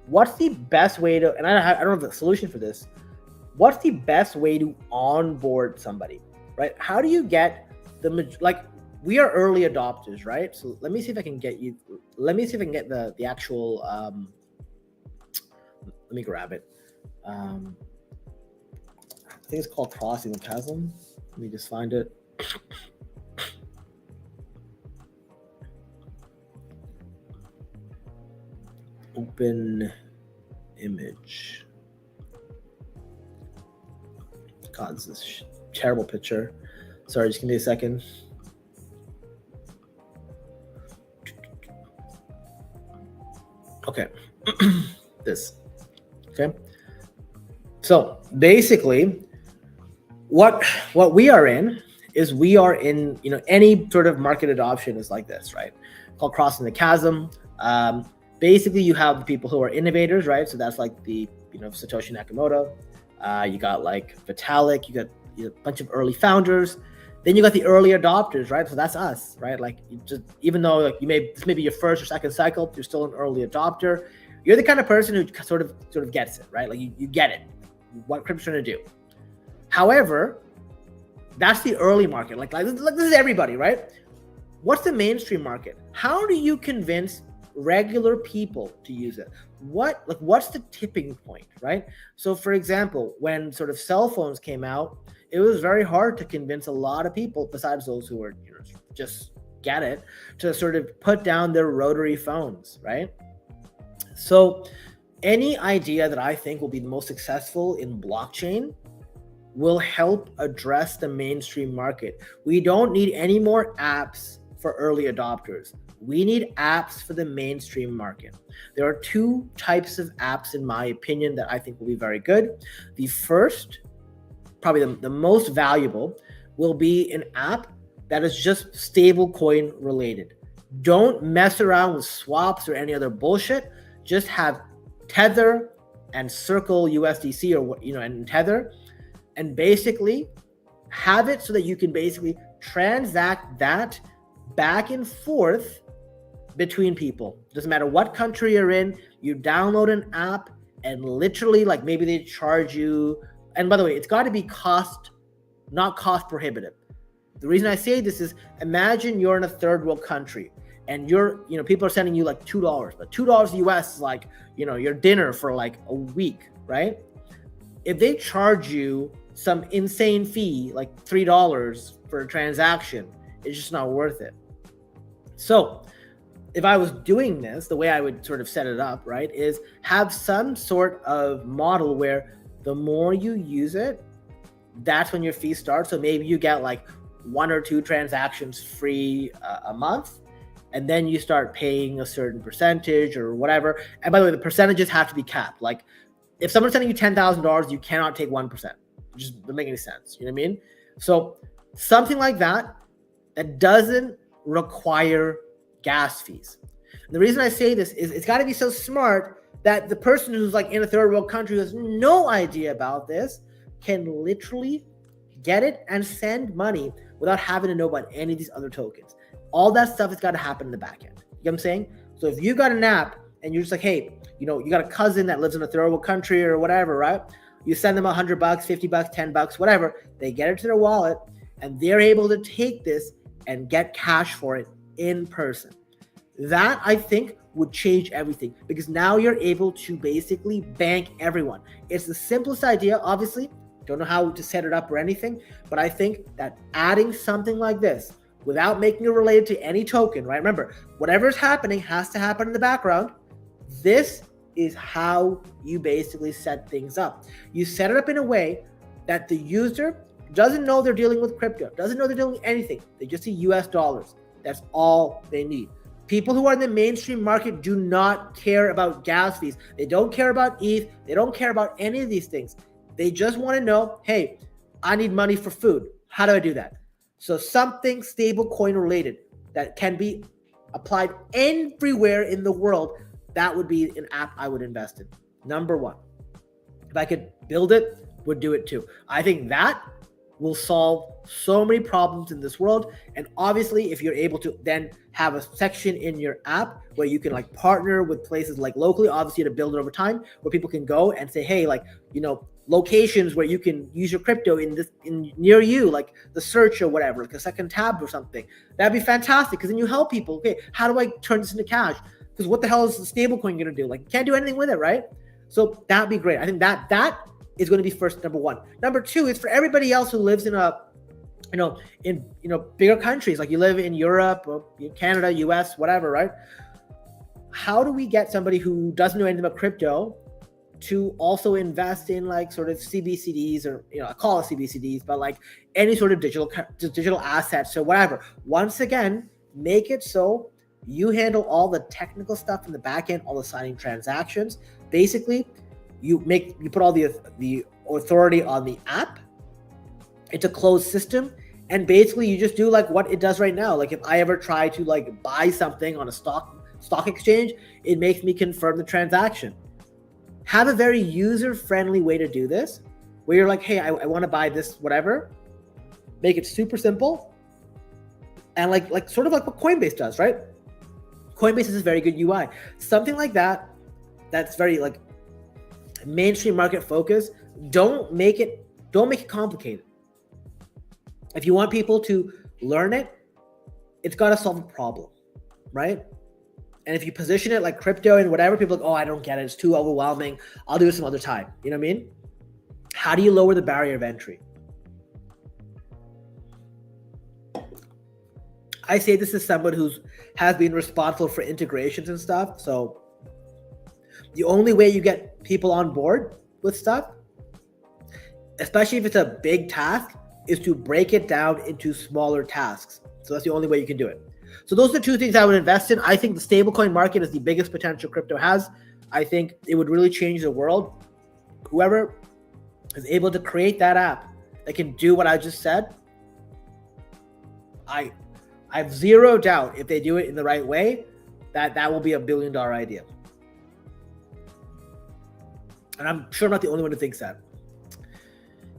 what's the best way to, and I don't have a solution for this. What's the best way to onboard somebody, right? How do you get we are early adopters, right? So let me see if I can get the actual, let me grab it. I think it's called Crossing the Chasm. Let me just find it. Open image. God, this is terrible picture. Sorry, just give me a second. Okay. This. Okay. So basically, what we are in is, we are in, any sort of market adoption is like this, right? Called Crossing the Chasm. Basically, you have the people who are innovators, right? So that's like the, Satoshi Nakamoto. You got like Vitalik. You got a bunch of early founders. Then you got the early adopters, right? So that's us, right? Like, even though like this may be your first or second cycle, you're still an early adopter. You're the kind of person who sort of gets it, right? Like you get it, what crypto's trying to do. However, that's the early market. Like this is everybody, right? What's the mainstream market? How do you convince regular people to use it? What's the tipping point, right? So for example, when sort of cell phones came out, it was very hard to convince a lot of people, besides those who were just get it, to sort of put down their rotary phones, right? So any idea that I think will be the most successful in blockchain will help address the mainstream market. We don't need any more apps for early adopters. We need apps for the mainstream market. There are two types of apps, in my opinion, that I think will be very good. The first, probably the most valuable, will be an app that is just stablecoin related. Don't mess around with swaps or any other bullshit. Just have Tether and Circle USDC, or and Tether, and basically have it so that you can basically transact that back and forth between people. Doesn't matter what country you're in, you download an app and literally, like, maybe they charge you. And by the way, it's got to be not cost prohibitive. The reason I say this is, imagine you're in a third world country and people are sending you like $2, but $2 US is like, your dinner for like a week, right? If they charge you some insane fee, like $3 for a transaction, it's just not worth it. So if I was doing this, the way I would sort of set it up, right, is have some sort of model where the more you use it, that's when your fee starts. So maybe you get like 1 or 2 transactions free a month, and then you start paying a certain percentage or whatever. And by the way, the percentages have to be capped. Like, if someone's sending you $10,000, you cannot take 1%. It just doesn't make any sense. You know what I mean? So something like that doesn't require gas fees. And the reason I say this is it's got to be so smart that the person who's like in a third world country who has no idea about this can literally get it and send money without having to know about any of these other tokens. All that stuff has got to happen in the back end. You know what I'm saying? So if you got an app and you're just like, hey, you got a cousin that lives in a third world country or whatever, right? You send them $100, $50, $10, whatever. They get it to their wallet and they're able to take this and get cash for it in person. That, I think, would change everything, because now you're able to basically bank everyone. It's the simplest idea, obviously. Don't know how to set it up or anything, but I think that adding something like this without making it related to any token, right? Remember, whatever's happening has to happen in the background. This is how you basically set things up. You set it up in a way that the user doesn't know they're dealing with crypto, doesn't know they're dealing with anything. They just see US dollars. That's all they need. People who are in the mainstream market do not care about gas fees. They don't care about ETH. They don't care about any of these things. They just want to know, hey, I need money for food. How do I do that? So something stable coin related that can be applied everywhere in the world, that would be an app I would invest in. Number one. If I could build it, would do it too. I think that will solve so many problems in this world. And obviously, if you're able to then have a section in your app where you can like partner with places like locally, obviously to build it over time, where people can go and say, hey, like, locations where you can use your crypto in near you, like the search or whatever, like a second tab or something. That'd be fantastic, because then you help people. Okay, how do I turn this into cash? Because what the hell is the stablecoin going to do? Like, you can't do anything with it, right? So that'd be great. I think that is going to be number one. Number two is for everybody else who lives in bigger countries, like you live in Europe or Canada, US, whatever, right? How do we get somebody who doesn't know anything about crypto to also invest in like sort of CBCDs, or I call it CBCDs, but like any sort of digital assets or whatever? Once again, make it so you handle all the technical stuff in the back end, all the signing transactions. Basically, you put all the authority on the app. It's a closed system, and basically you just do like what it does right now. Like if I ever try to like buy something on a stock exchange, it makes me confirm the transaction. Have a very user-friendly way to do this, where you're like, hey, I want to buy this, whatever. Make it super simple, and like sort of like what Coinbase does, right? Coinbase is a very good UI. Something like that, that's very like mainstream market focus. Don't make it complicated. If you want people to learn it, it's got to solve a problem, right? And if you position it like crypto and whatever, people are like, oh, I don't get it. It's too overwhelming. I'll do it some other time. You know what I mean? How do you lower the barrier of entry? I say this as someone who has been responsible for integrations and stuff. So the only way you get people on board with stuff, especially if it's a big task, is to break it down into smaller tasks. So that's the only way you can do it. So those are the two things I would invest in. I think the stablecoin market is the biggest potential crypto has. I think it would really change the world. Whoever is able to create that app that can do what I just said, I have zero doubt if they do it in the right way, that will be $1 billion idea. And I'm sure I'm not the only one who thinks that.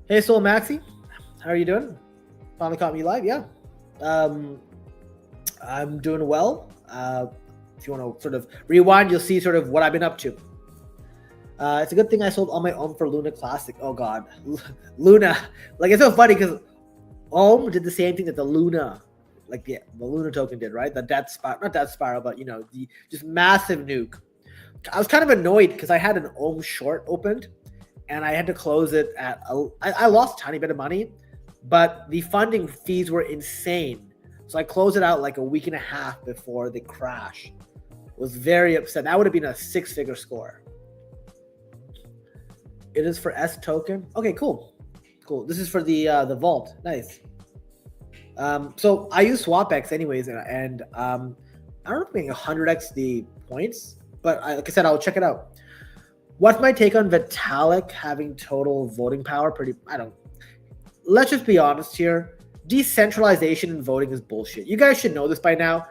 Hey, Soul Maxi, how are you doing? Finally caught me live, yeah. I'm doing well. If you want to sort of rewind, you'll see sort of what I've been up to. It's a good thing I sold all my Ohm for Luna Classic. Oh God, Luna. Like, it's so funny because Ohm did the same thing that the Luna, like the Luna token did, right? The death spiral, not death spiral, but you know, the just massive nuke. I was kind of annoyed because I had an Ohm short opened and I had to close it at, I lost a tiny bit of money, but the funding fees were insane. So I closed it out like a week and a half before the crash. Was very upset. That would have been a 6-figure score. It is for S token. Okay, cool. Cool. This is for the vault. Nice. So I use SwapX anyways, and I don't know if I'm getting 100x the points, but like I said, I'll check it out. What's my take on Vitalik having total voting power? Let's just be honest here. Decentralization in voting is bullshit. You guys should know this by now.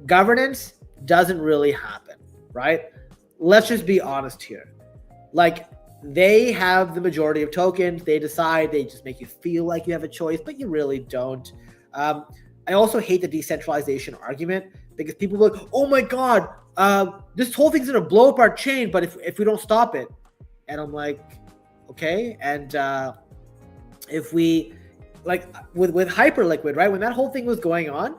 Governance doesn't really happen, right? Let's just be honest here. Like, they have the majority of tokens. They decide, they just make you feel like you have a choice, but you really don't. I also hate the decentralization argument because people are like, oh my God, this whole thing's going to blow up our chain, but if we don't stop it. And I'm like, okay. And if we, like with Hyperliquid, right? When that whole thing was going on,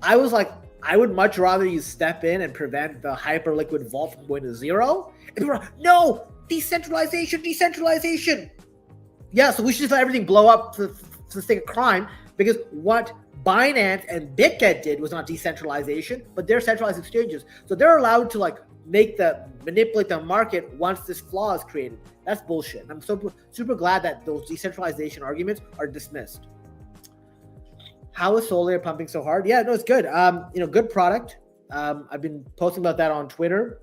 I was like, I would much rather you step in and prevent the Hyperliquid vault from going to zero. And people are like, no, decentralization. Yeah, so we should just let everything blow up for the sake of crime, because what Binance and BitGet did was not decentralization, but they're centralized exchanges. So they're allowed to like manipulate the market once this flaw is created. That's bullshit. And I'm super glad that those decentralization arguments are dismissed. How is Solare pumping so hard? Yeah, no, it's good. Good product. I've been posting about that on Twitter.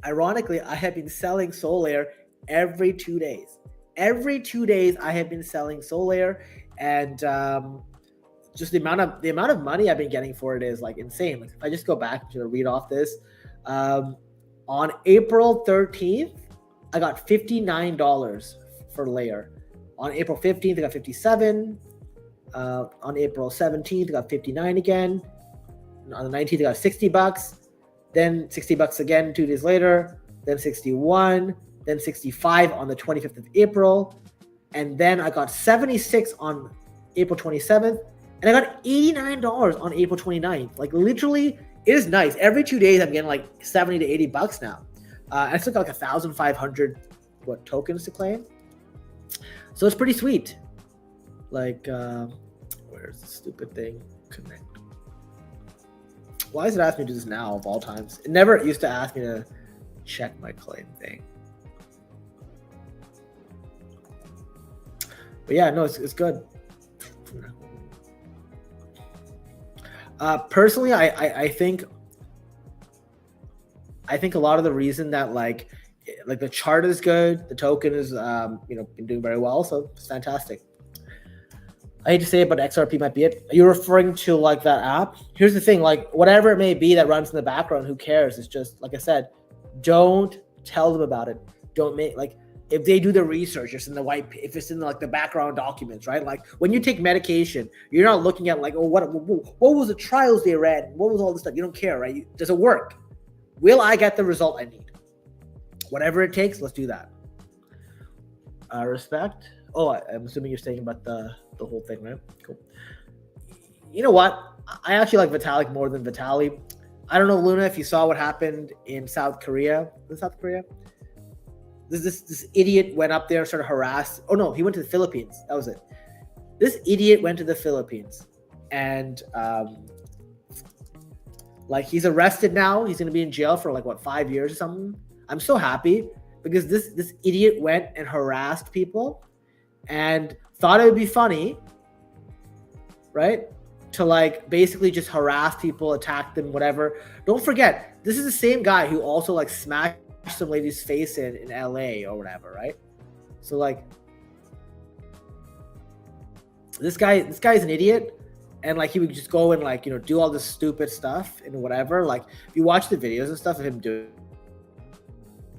Ironically, I have been selling Solare every 2 days. Every 2 days, I have been selling Solare, and just the amount of money I've been getting for it is like insane. Like, if I just go back to read off this, on April 13th, I got $59 for Layer. On April 15th, I got 57. On April 17th, I got 59 again. On the 19th, I got $60. Then $60 again 2 days later. Then 61. Then 65 on the 25th of April. And then I got 76 on April 27th. And I got $89 on April 29th. Like, literally, it is nice. Every 2 days, I'm getting like 70 to $80 now. I still got like 1,500 tokens to claim. So it's pretty sweet. Like, where's the stupid thing? Connect. Why does it ask me to do this now of all times? It never used to ask me to check my claim thing. But yeah, no, it's good. Personally, I think a lot of the reason that like the chart is good, the token is been doing very well, so it's fantastic. I hate to say it, but XRP might be it. Are you referring to like that app? Here's the thing, like whatever it may be that runs in the background, who cares? It's just, like I said, don't tell them about it. Don't make, like, if they do the research, it's in the if it's in like the background documents, right? Like when you take medication, you're not looking at like, oh, what was the trials they ran? What was all this stuff? You don't care, right? Does it work? Will I get the result I need? Whatever it takes, let's do that. Respect. Oh, I'm assuming you're saying about the whole thing, right? Cool. You know what? I actually like Vitalik more than Vitaly. I don't know, Luna, if you saw what happened in South Korea. This idiot went up there and started harassed. Oh no, he went to the Philippines. That was it. This idiot went to the Philippines, and like he's arrested now. He's gonna be in jail for like 5 years or something. I'm so happy because this idiot went and harassed people and thought it would be funny, right? to like basically just harass people, attack them, whatever. Don't forget, this is the same guy who also like smashed some lady's face in LA or whatever, right? So like this guy's an idiot, and like he would just go and like, you know, do all this stupid stuff and whatever. Like if you watch the videos and stuff of him doing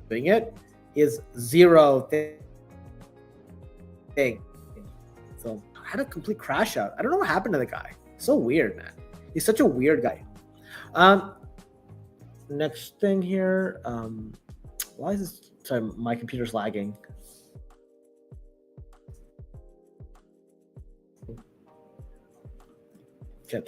it, he has zero thing. So I had a complete crash out. I don't know what happened to the guy. So weird, man. He's such a weird guy. Next thing here. Why is this? Sorry, my computer's lagging. Okay.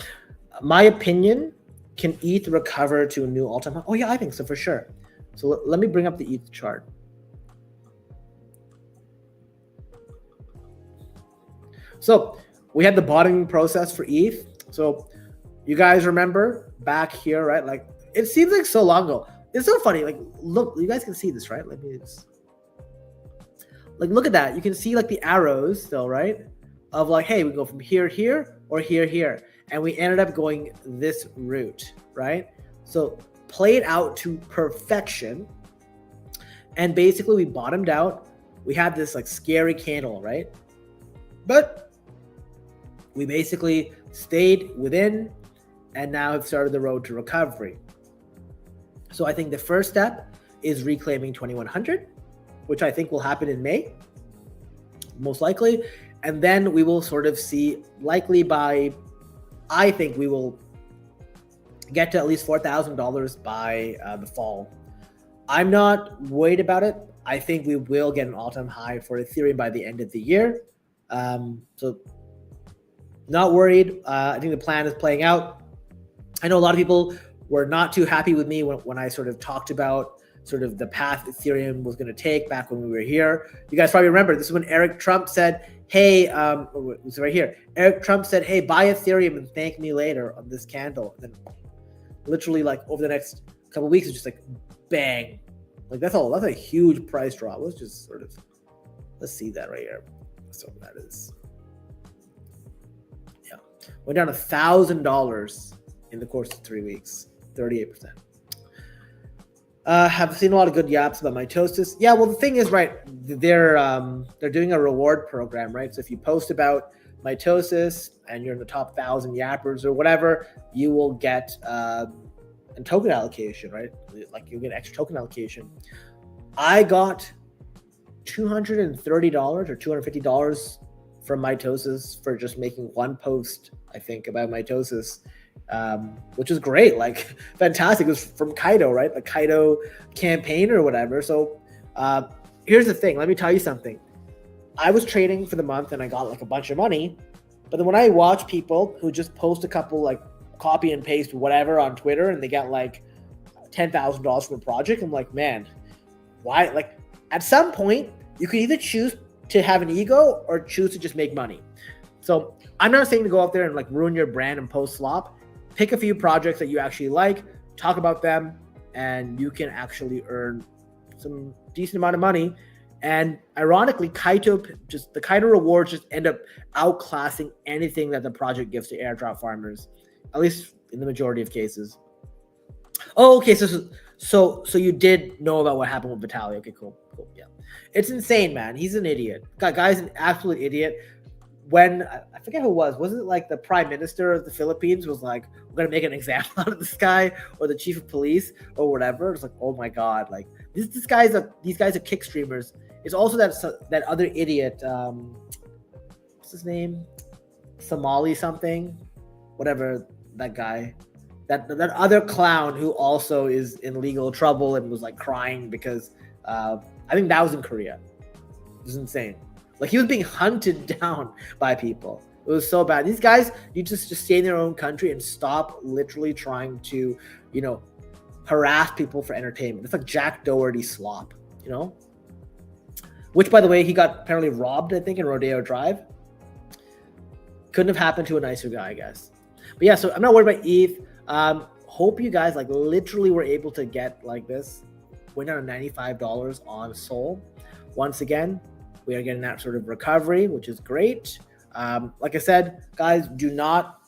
My opinion, can ETH recover to a new all-time high? Oh yeah, I think so for sure. So let me bring up the ETH chart. So we had the bottoming process for ETH. So you guys remember back here, right? Like it seems like so long ago. It's so funny. Like look, you guys can see this, right? Let me just like look at that. You can see like the arrows still, right? Of like, hey, we go from here, here, or here, here. And we ended up going this route, right? So played out to perfection. And basically we bottomed out. We had this like scary candle, right? But we basically stayed within and now have started the road to recovery. So I think the first step is reclaiming 2100, which I think will happen in May, most likely. And then we will sort of see likely by, I think we will get to at least $4,000 by the fall. I'm not worried about it. I think we will get an all-time high for Ethereum by the end of the year. So not worried. I think the plan is playing out. I know a lot of people were not too happy with me when I sort of talked about sort of the path Ethereum was going to take back when we were here. You guys probably remember this is when Eric Trump said, hey, it's right here. Eric Trump said, hey, buy Ethereum and thank me later on this candle. And then literally like over the next couple of weeks, it's just like bang. Like that's a huge price drop. Let's just sort of, let's see that right here. So that is, yeah. Went down $1,000 in the course of 3 weeks, 38%. Have seen a lot of good yaps about mitosis. Yeah, well, the thing is, right, they're doing a reward program, right? So if you post about mitosis and you're in the top 1,000 yappers or whatever, you will get a token allocation, right? Like you'll get extra token allocation. I got $230 or $250 from mitosis for just making one post, I think, about mitosis. Which is great, like fantastic. It was from Kaido, right? The Kaido campaign or whatever. So here's the thing. Let me tell you something. I was trading for the month and I got like a bunch of money. But then when I watch people who just post a couple like copy and paste whatever on Twitter and they get like $10,000 from a project, I'm like, man, why? Like at some point you can either choose to have an ego or choose to just make money. So I'm not saying to go out there and like ruin your brand and post slop. Pick a few projects that you actually like, talk about them, and you can actually earn some decent amount of money. And ironically, the Kaido rewards just end up outclassing anything that the project gives to airdrop farmers, at least in the majority of cases. Oh, okay. So you did know about what happened with Vitaly. Okay, cool. Yeah, it's insane, man. He's an idiot. Guy's an absolute idiot. When I forget who it was it like the prime minister of the Philippines was like, we're going to make an example out of this guy, or the chief of police or whatever. It's like, oh my God, like these guys are kick streamers. It's also that other idiot, what's his name? Somali something, whatever, that guy, that other clown who also is in legal trouble and was like crying because I think that was in Korea. It was insane. Like he was being hunted down by people. It was so bad. These guys need to just stay in their own country and stop literally trying to, harass people for entertainment. It's like Jack Doherty slop, Which, by the way, he got apparently robbed, I think, in Rodeo Drive. Couldn't have happened to a nicer guy, I guess. But yeah, so I'm not worried about ETH. Hope you guys like literally were able to get like this. Went down to $95 on Sol. Once again, we are getting that sort of recovery, which is great. Like I said, guys, do not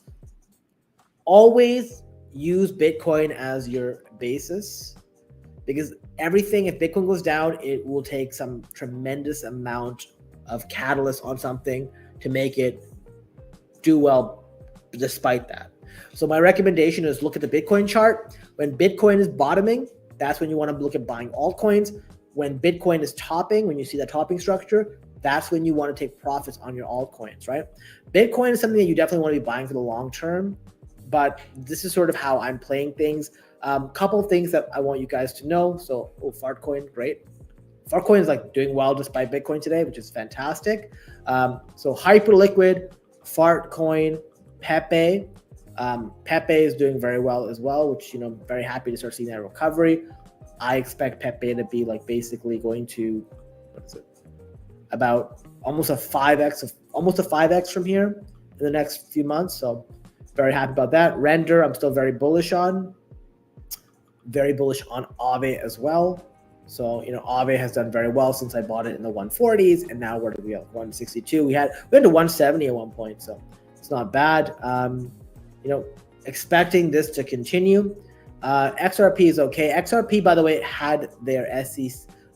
always use Bitcoin as your basis, because everything, if Bitcoin goes down, it will take some tremendous amount of catalyst on something to make it do well despite that. So my recommendation is look at the Bitcoin chart. When Bitcoin is bottoming, that's when you want to look at buying altcoins. When Bitcoin is topping, when you see that topping structure, that's when you want to take profits on your altcoins, right? Bitcoin is something that you definitely want to be buying for the long term, but this is sort of how I'm playing things. Couple of things that I want you guys to know. So, Fartcoin, great. Fartcoin is like doing well despite Bitcoin today, which is fantastic. So Hyperliquid, Fartcoin, Pepe. Pepe is doing very well as well, which, I'm very happy to start seeing that recovery. I expect Pepe to be like basically going to, about almost a 5x from here in the next few months. So very happy about that. Render, I'm still very bullish on. Very bullish on Aave as well. So, Aave has done very well since I bought it in the 140s, and now where do we have? 162. We went to 170 at one point, so it's not bad. Expecting this to continue. XRP is okay. XRP, by the way, had their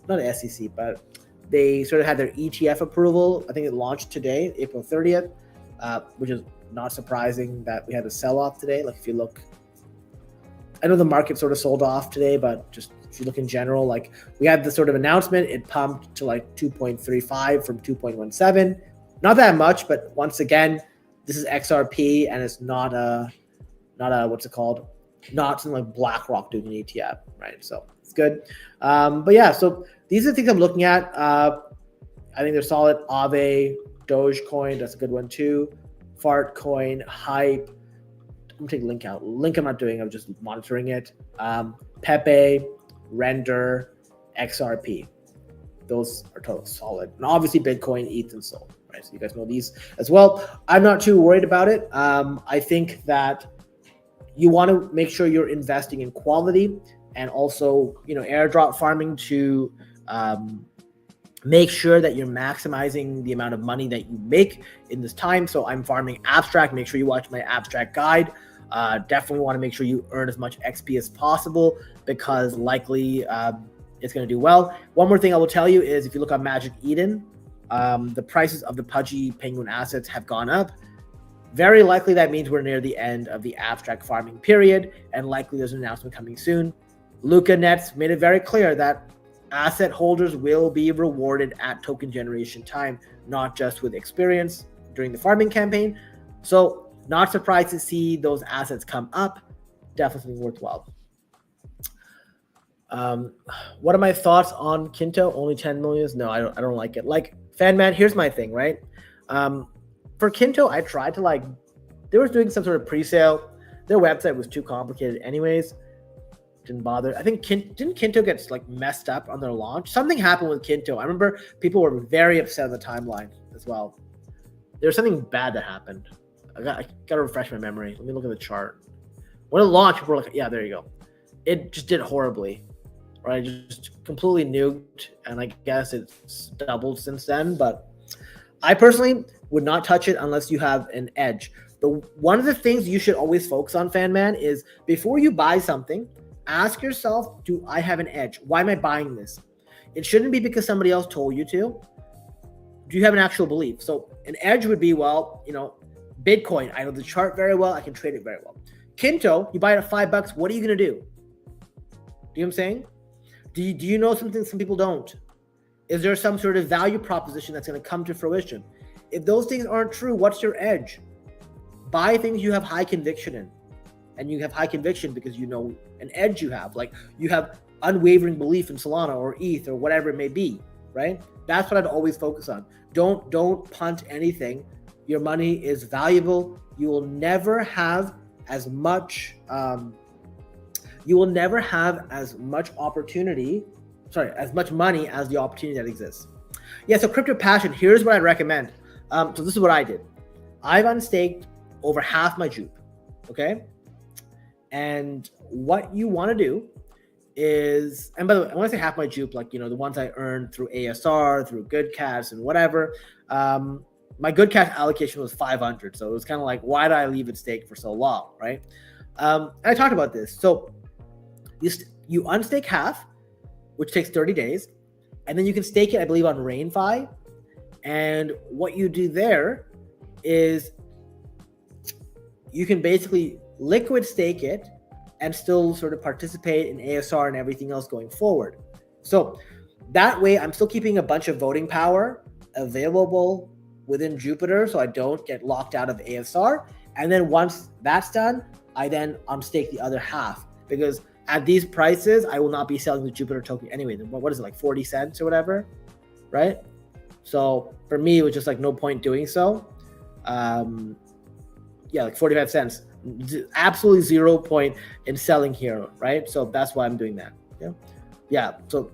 not SEC, but they sort of had their ETF approval. I think it launched today, April 30th, which is not surprising that we had a sell-off today. Like if you look, I know the market sort of sold off today, but just if you look in general, like we had this sort of announcement, it pumped to like 2.35 from 2.17. Not that much, but once again, this is XRP and it's not a what's it called? Not something like BlackRock doing an ETF, right? So it's good. But yeah, so these are the things I'm looking at. I think they're solid. Aave, Dogecoin, that's a good one too. Fartcoin, Hype. I'm gonna take Link out. Link I'm not doing, I'm just monitoring it. Pepe, Render, XRP. Those are totally solid. And obviously Bitcoin, ETH, and Sol, right? So you guys know these as well. I'm not too worried about it. I think that you want to make sure you're investing in quality and also, airdrop farming to make sure that you're maximizing the amount of money that you make in this time. So I'm farming abstract. Make sure you watch my abstract guide. Definitely want to make sure you earn as much XP as possible because likely it's going to do well. One more thing I will tell you is if you look on Magic Eden, the prices of the Pudgy Penguin assets have gone up. Very likely that means we're near the end of the abstract farming period, and likely there's an announcement coming soon. Luca Nets made it very clear that asset holders will be rewarded at token generation time, not just with experience during the farming campaign. So not surprised to see those assets come up. Definitely worthwhile. What are my thoughts on Kinto? Only 10 million? No, I don't like it. Like, Fanman, here's my thing, right? For Kinto, I tried to they were doing some sort of pre-sale. Their website was too complicated anyways. Didn't bother. I think didn't Kinto get messed up on their launch? Something happened with Kinto. I remember people were very upset on the timeline as well. There was something bad that happened. I got to refresh my memory. Let me look at the chart. When it launched, people were like, yeah, there you go. It just did horribly. Right? Just completely nuked. And I guess it's doubled since then. But I personally would not touch it unless you have an edge. One of the things you should always focus on, Fanman, is before you buy something, ask yourself, do I have an edge? Why am I buying this? It shouldn't be because somebody else told you to. Do you have an actual belief? So an edge would be, Bitcoin, I know the chart very well. I can trade it very well. Kinto, you buy it at $5. What are you going to do? Do you know what I'm saying? Do you know something some people don't? Is there some sort of value proposition that's going to come to fruition? If those things aren't true, what's your edge? Buy things you have high conviction in. And you have high conviction because you know an edge you have. Like you have unwavering belief in Solana or ETH or whatever it may be, right? That's what I'd always focus on. Don't punt anything. Your money is valuable. You will never have as much as much money as the opportunity that exists. Yeah, so Crypto Passion, here's what I'd recommend. So this is what I did. I've unstaked over half my Jupe, okay? And what you want to do is, and by the way, when I say half my Jupe, the ones I earned through ASR, through Good Cats and whatever, my good cash allocation was 500. So it was kind of like, why did I leave it staked for so long, right? And I talked about this. So you unstake half, which takes 30 days, and then you can stake it, I believe, on RainFi. And what you do there is you can basically liquid stake it and still sort of participate in ASR and everything else going forward. So that way, I'm still keeping a bunch of voting power available within Jupiter, so I don't get locked out of ASR. And then once that's done, I then unstake the other half, because at these prices, I will not be selling the Jupiter token anyway. What is it, like 40 cents or whatever, right? So for me, it was just like no point doing so. Yeah, like 45 cents. Absolutely 0 point in selling here, right? So that's why I'm doing that. Yeah. So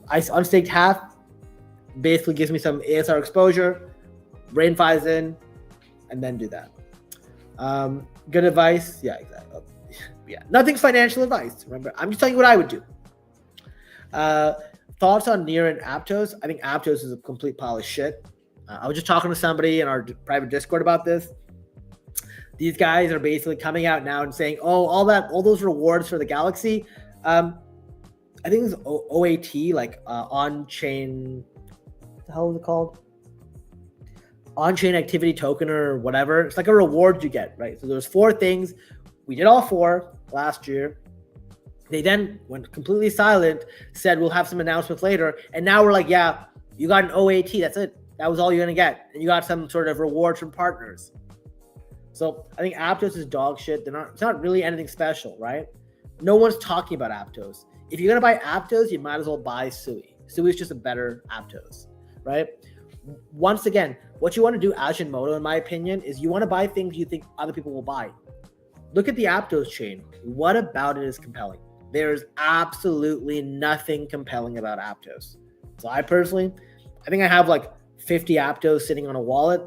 I unstaked half, basically gives me some ASR exposure. RainFi's in, and then do that. Good advice. Yeah, exactly. Yeah, nothing's financial advice. Remember, I'm just telling you what I would do. Thoughts on Near and Aptos? I think Aptos is a complete pile of shit. I was just talking to somebody in our private Discord about this. These guys are basically coming out now and saying, "Oh, all those rewards for the Galaxy." I think it's OAT, like on-chain. What the hell is it called? On-chain activity token or whatever. It's like a reward you get, right? So there's 4 things. We did all 4 last year. They then went completely silent, said we'll have some announcements later, and now we're like, yeah, you got an OAT. That's it. That was all you're gonna get, and you got some sort of rewards from partners. So I think Aptos is dog shit. It's not really anything special, right? No one's talking about Aptos. If you're gonna buy Aptos, you might as well buy Sui. Sui is just a better Aptos, right? Once again, what you want to do as Shinmoto, in my opinion, is you want to buy things you think other people will buy. Look at the Aptos chain. What about it is compelling? There's absolutely nothing compelling about Aptos. So I think I have like 50 Aptos sitting on a wallet.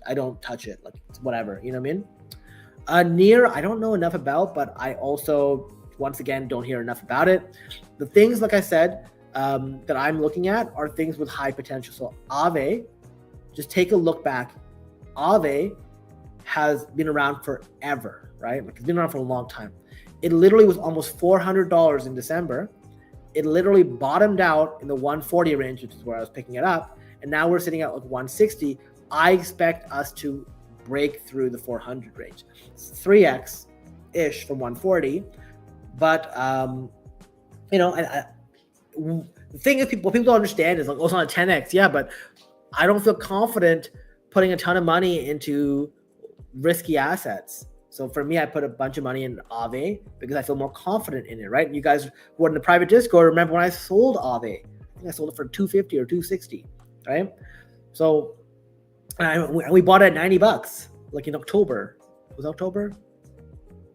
I don't touch it. Like, it's whatever, you know what I mean? Near, I don't know enough about, but I also, once again, don't hear enough about it. The things, like I said, that I'm looking at are things with high potential. So Aave, just take a look back. Aave has been around forever, right? Like, it's been around for a long time. It literally was almost $400 in December. It literally bottomed out in the 140 range, which is where I was picking it up. And now we're sitting at like 160. I expect us to break through the 400 range. It's 3x-ish from 140. But, the thing is, what people don't understand is like, oh, it's not a 10x. Yeah, but I don't feel confident putting a ton of money into risky assets. So for me, I put a bunch of money in Aave because I feel more confident in it, right? You guys who are in the private Discord remember when I sold Aave. I think I sold it for $250 or $260, right? So we bought it at $90, like in October. Was it October?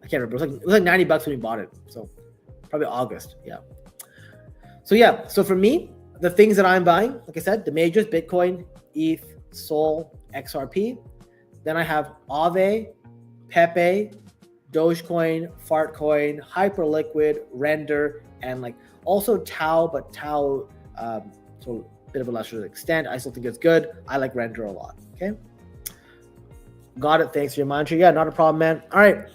I can't remember. It was like $90 when we bought it. So probably August, yeah. So for me, the things that I'm buying, like I said, the majors: Bitcoin, ETH, Sol, XRP. Then I have Aave, Pepe, Dogecoin, Fartcoin, Hyperliquid, Render, and like also Tau, but Tau, so a bit of a lesser extent. I still think it's good. I like Render a lot. Okay. Got it. Thanks for your mantra. Yeah, not a problem, man. All right.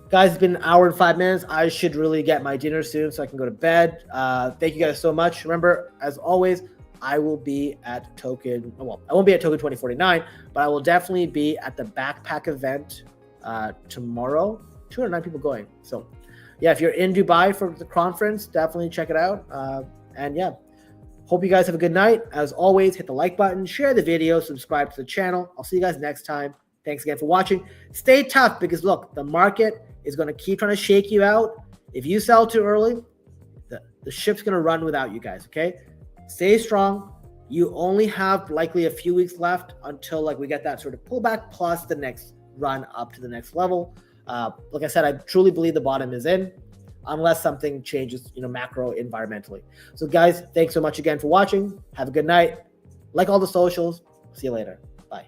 Guys, it's been an hour and 5 minutes. I should really get my dinner soon so I can go to bed. Thank you guys so much. Remember, as always, I will be at Token. Well, I won't be at Token 2049, but I will definitely be at the backpack event tomorrow. 209 people going. So, yeah, if you're in Dubai for the conference, definitely check it out. And yeah, hope you guys have a good night. As always, hit the like button, share the video, subscribe to the channel. I'll see you guys next time. Thanks again for watching. Stay tough because look, the market is going to keep trying to shake you out. If you sell too early, the ship's going to run without you guys, okay? Stay strong. You only have likely a few weeks left until like we get that sort of pullback plus the next run up to the next level. Like I said, I truly believe the bottom is in unless something changes, macro environmentally. So guys, thanks so much again for watching. Have a good night. Like all the socials. See you later. Bye.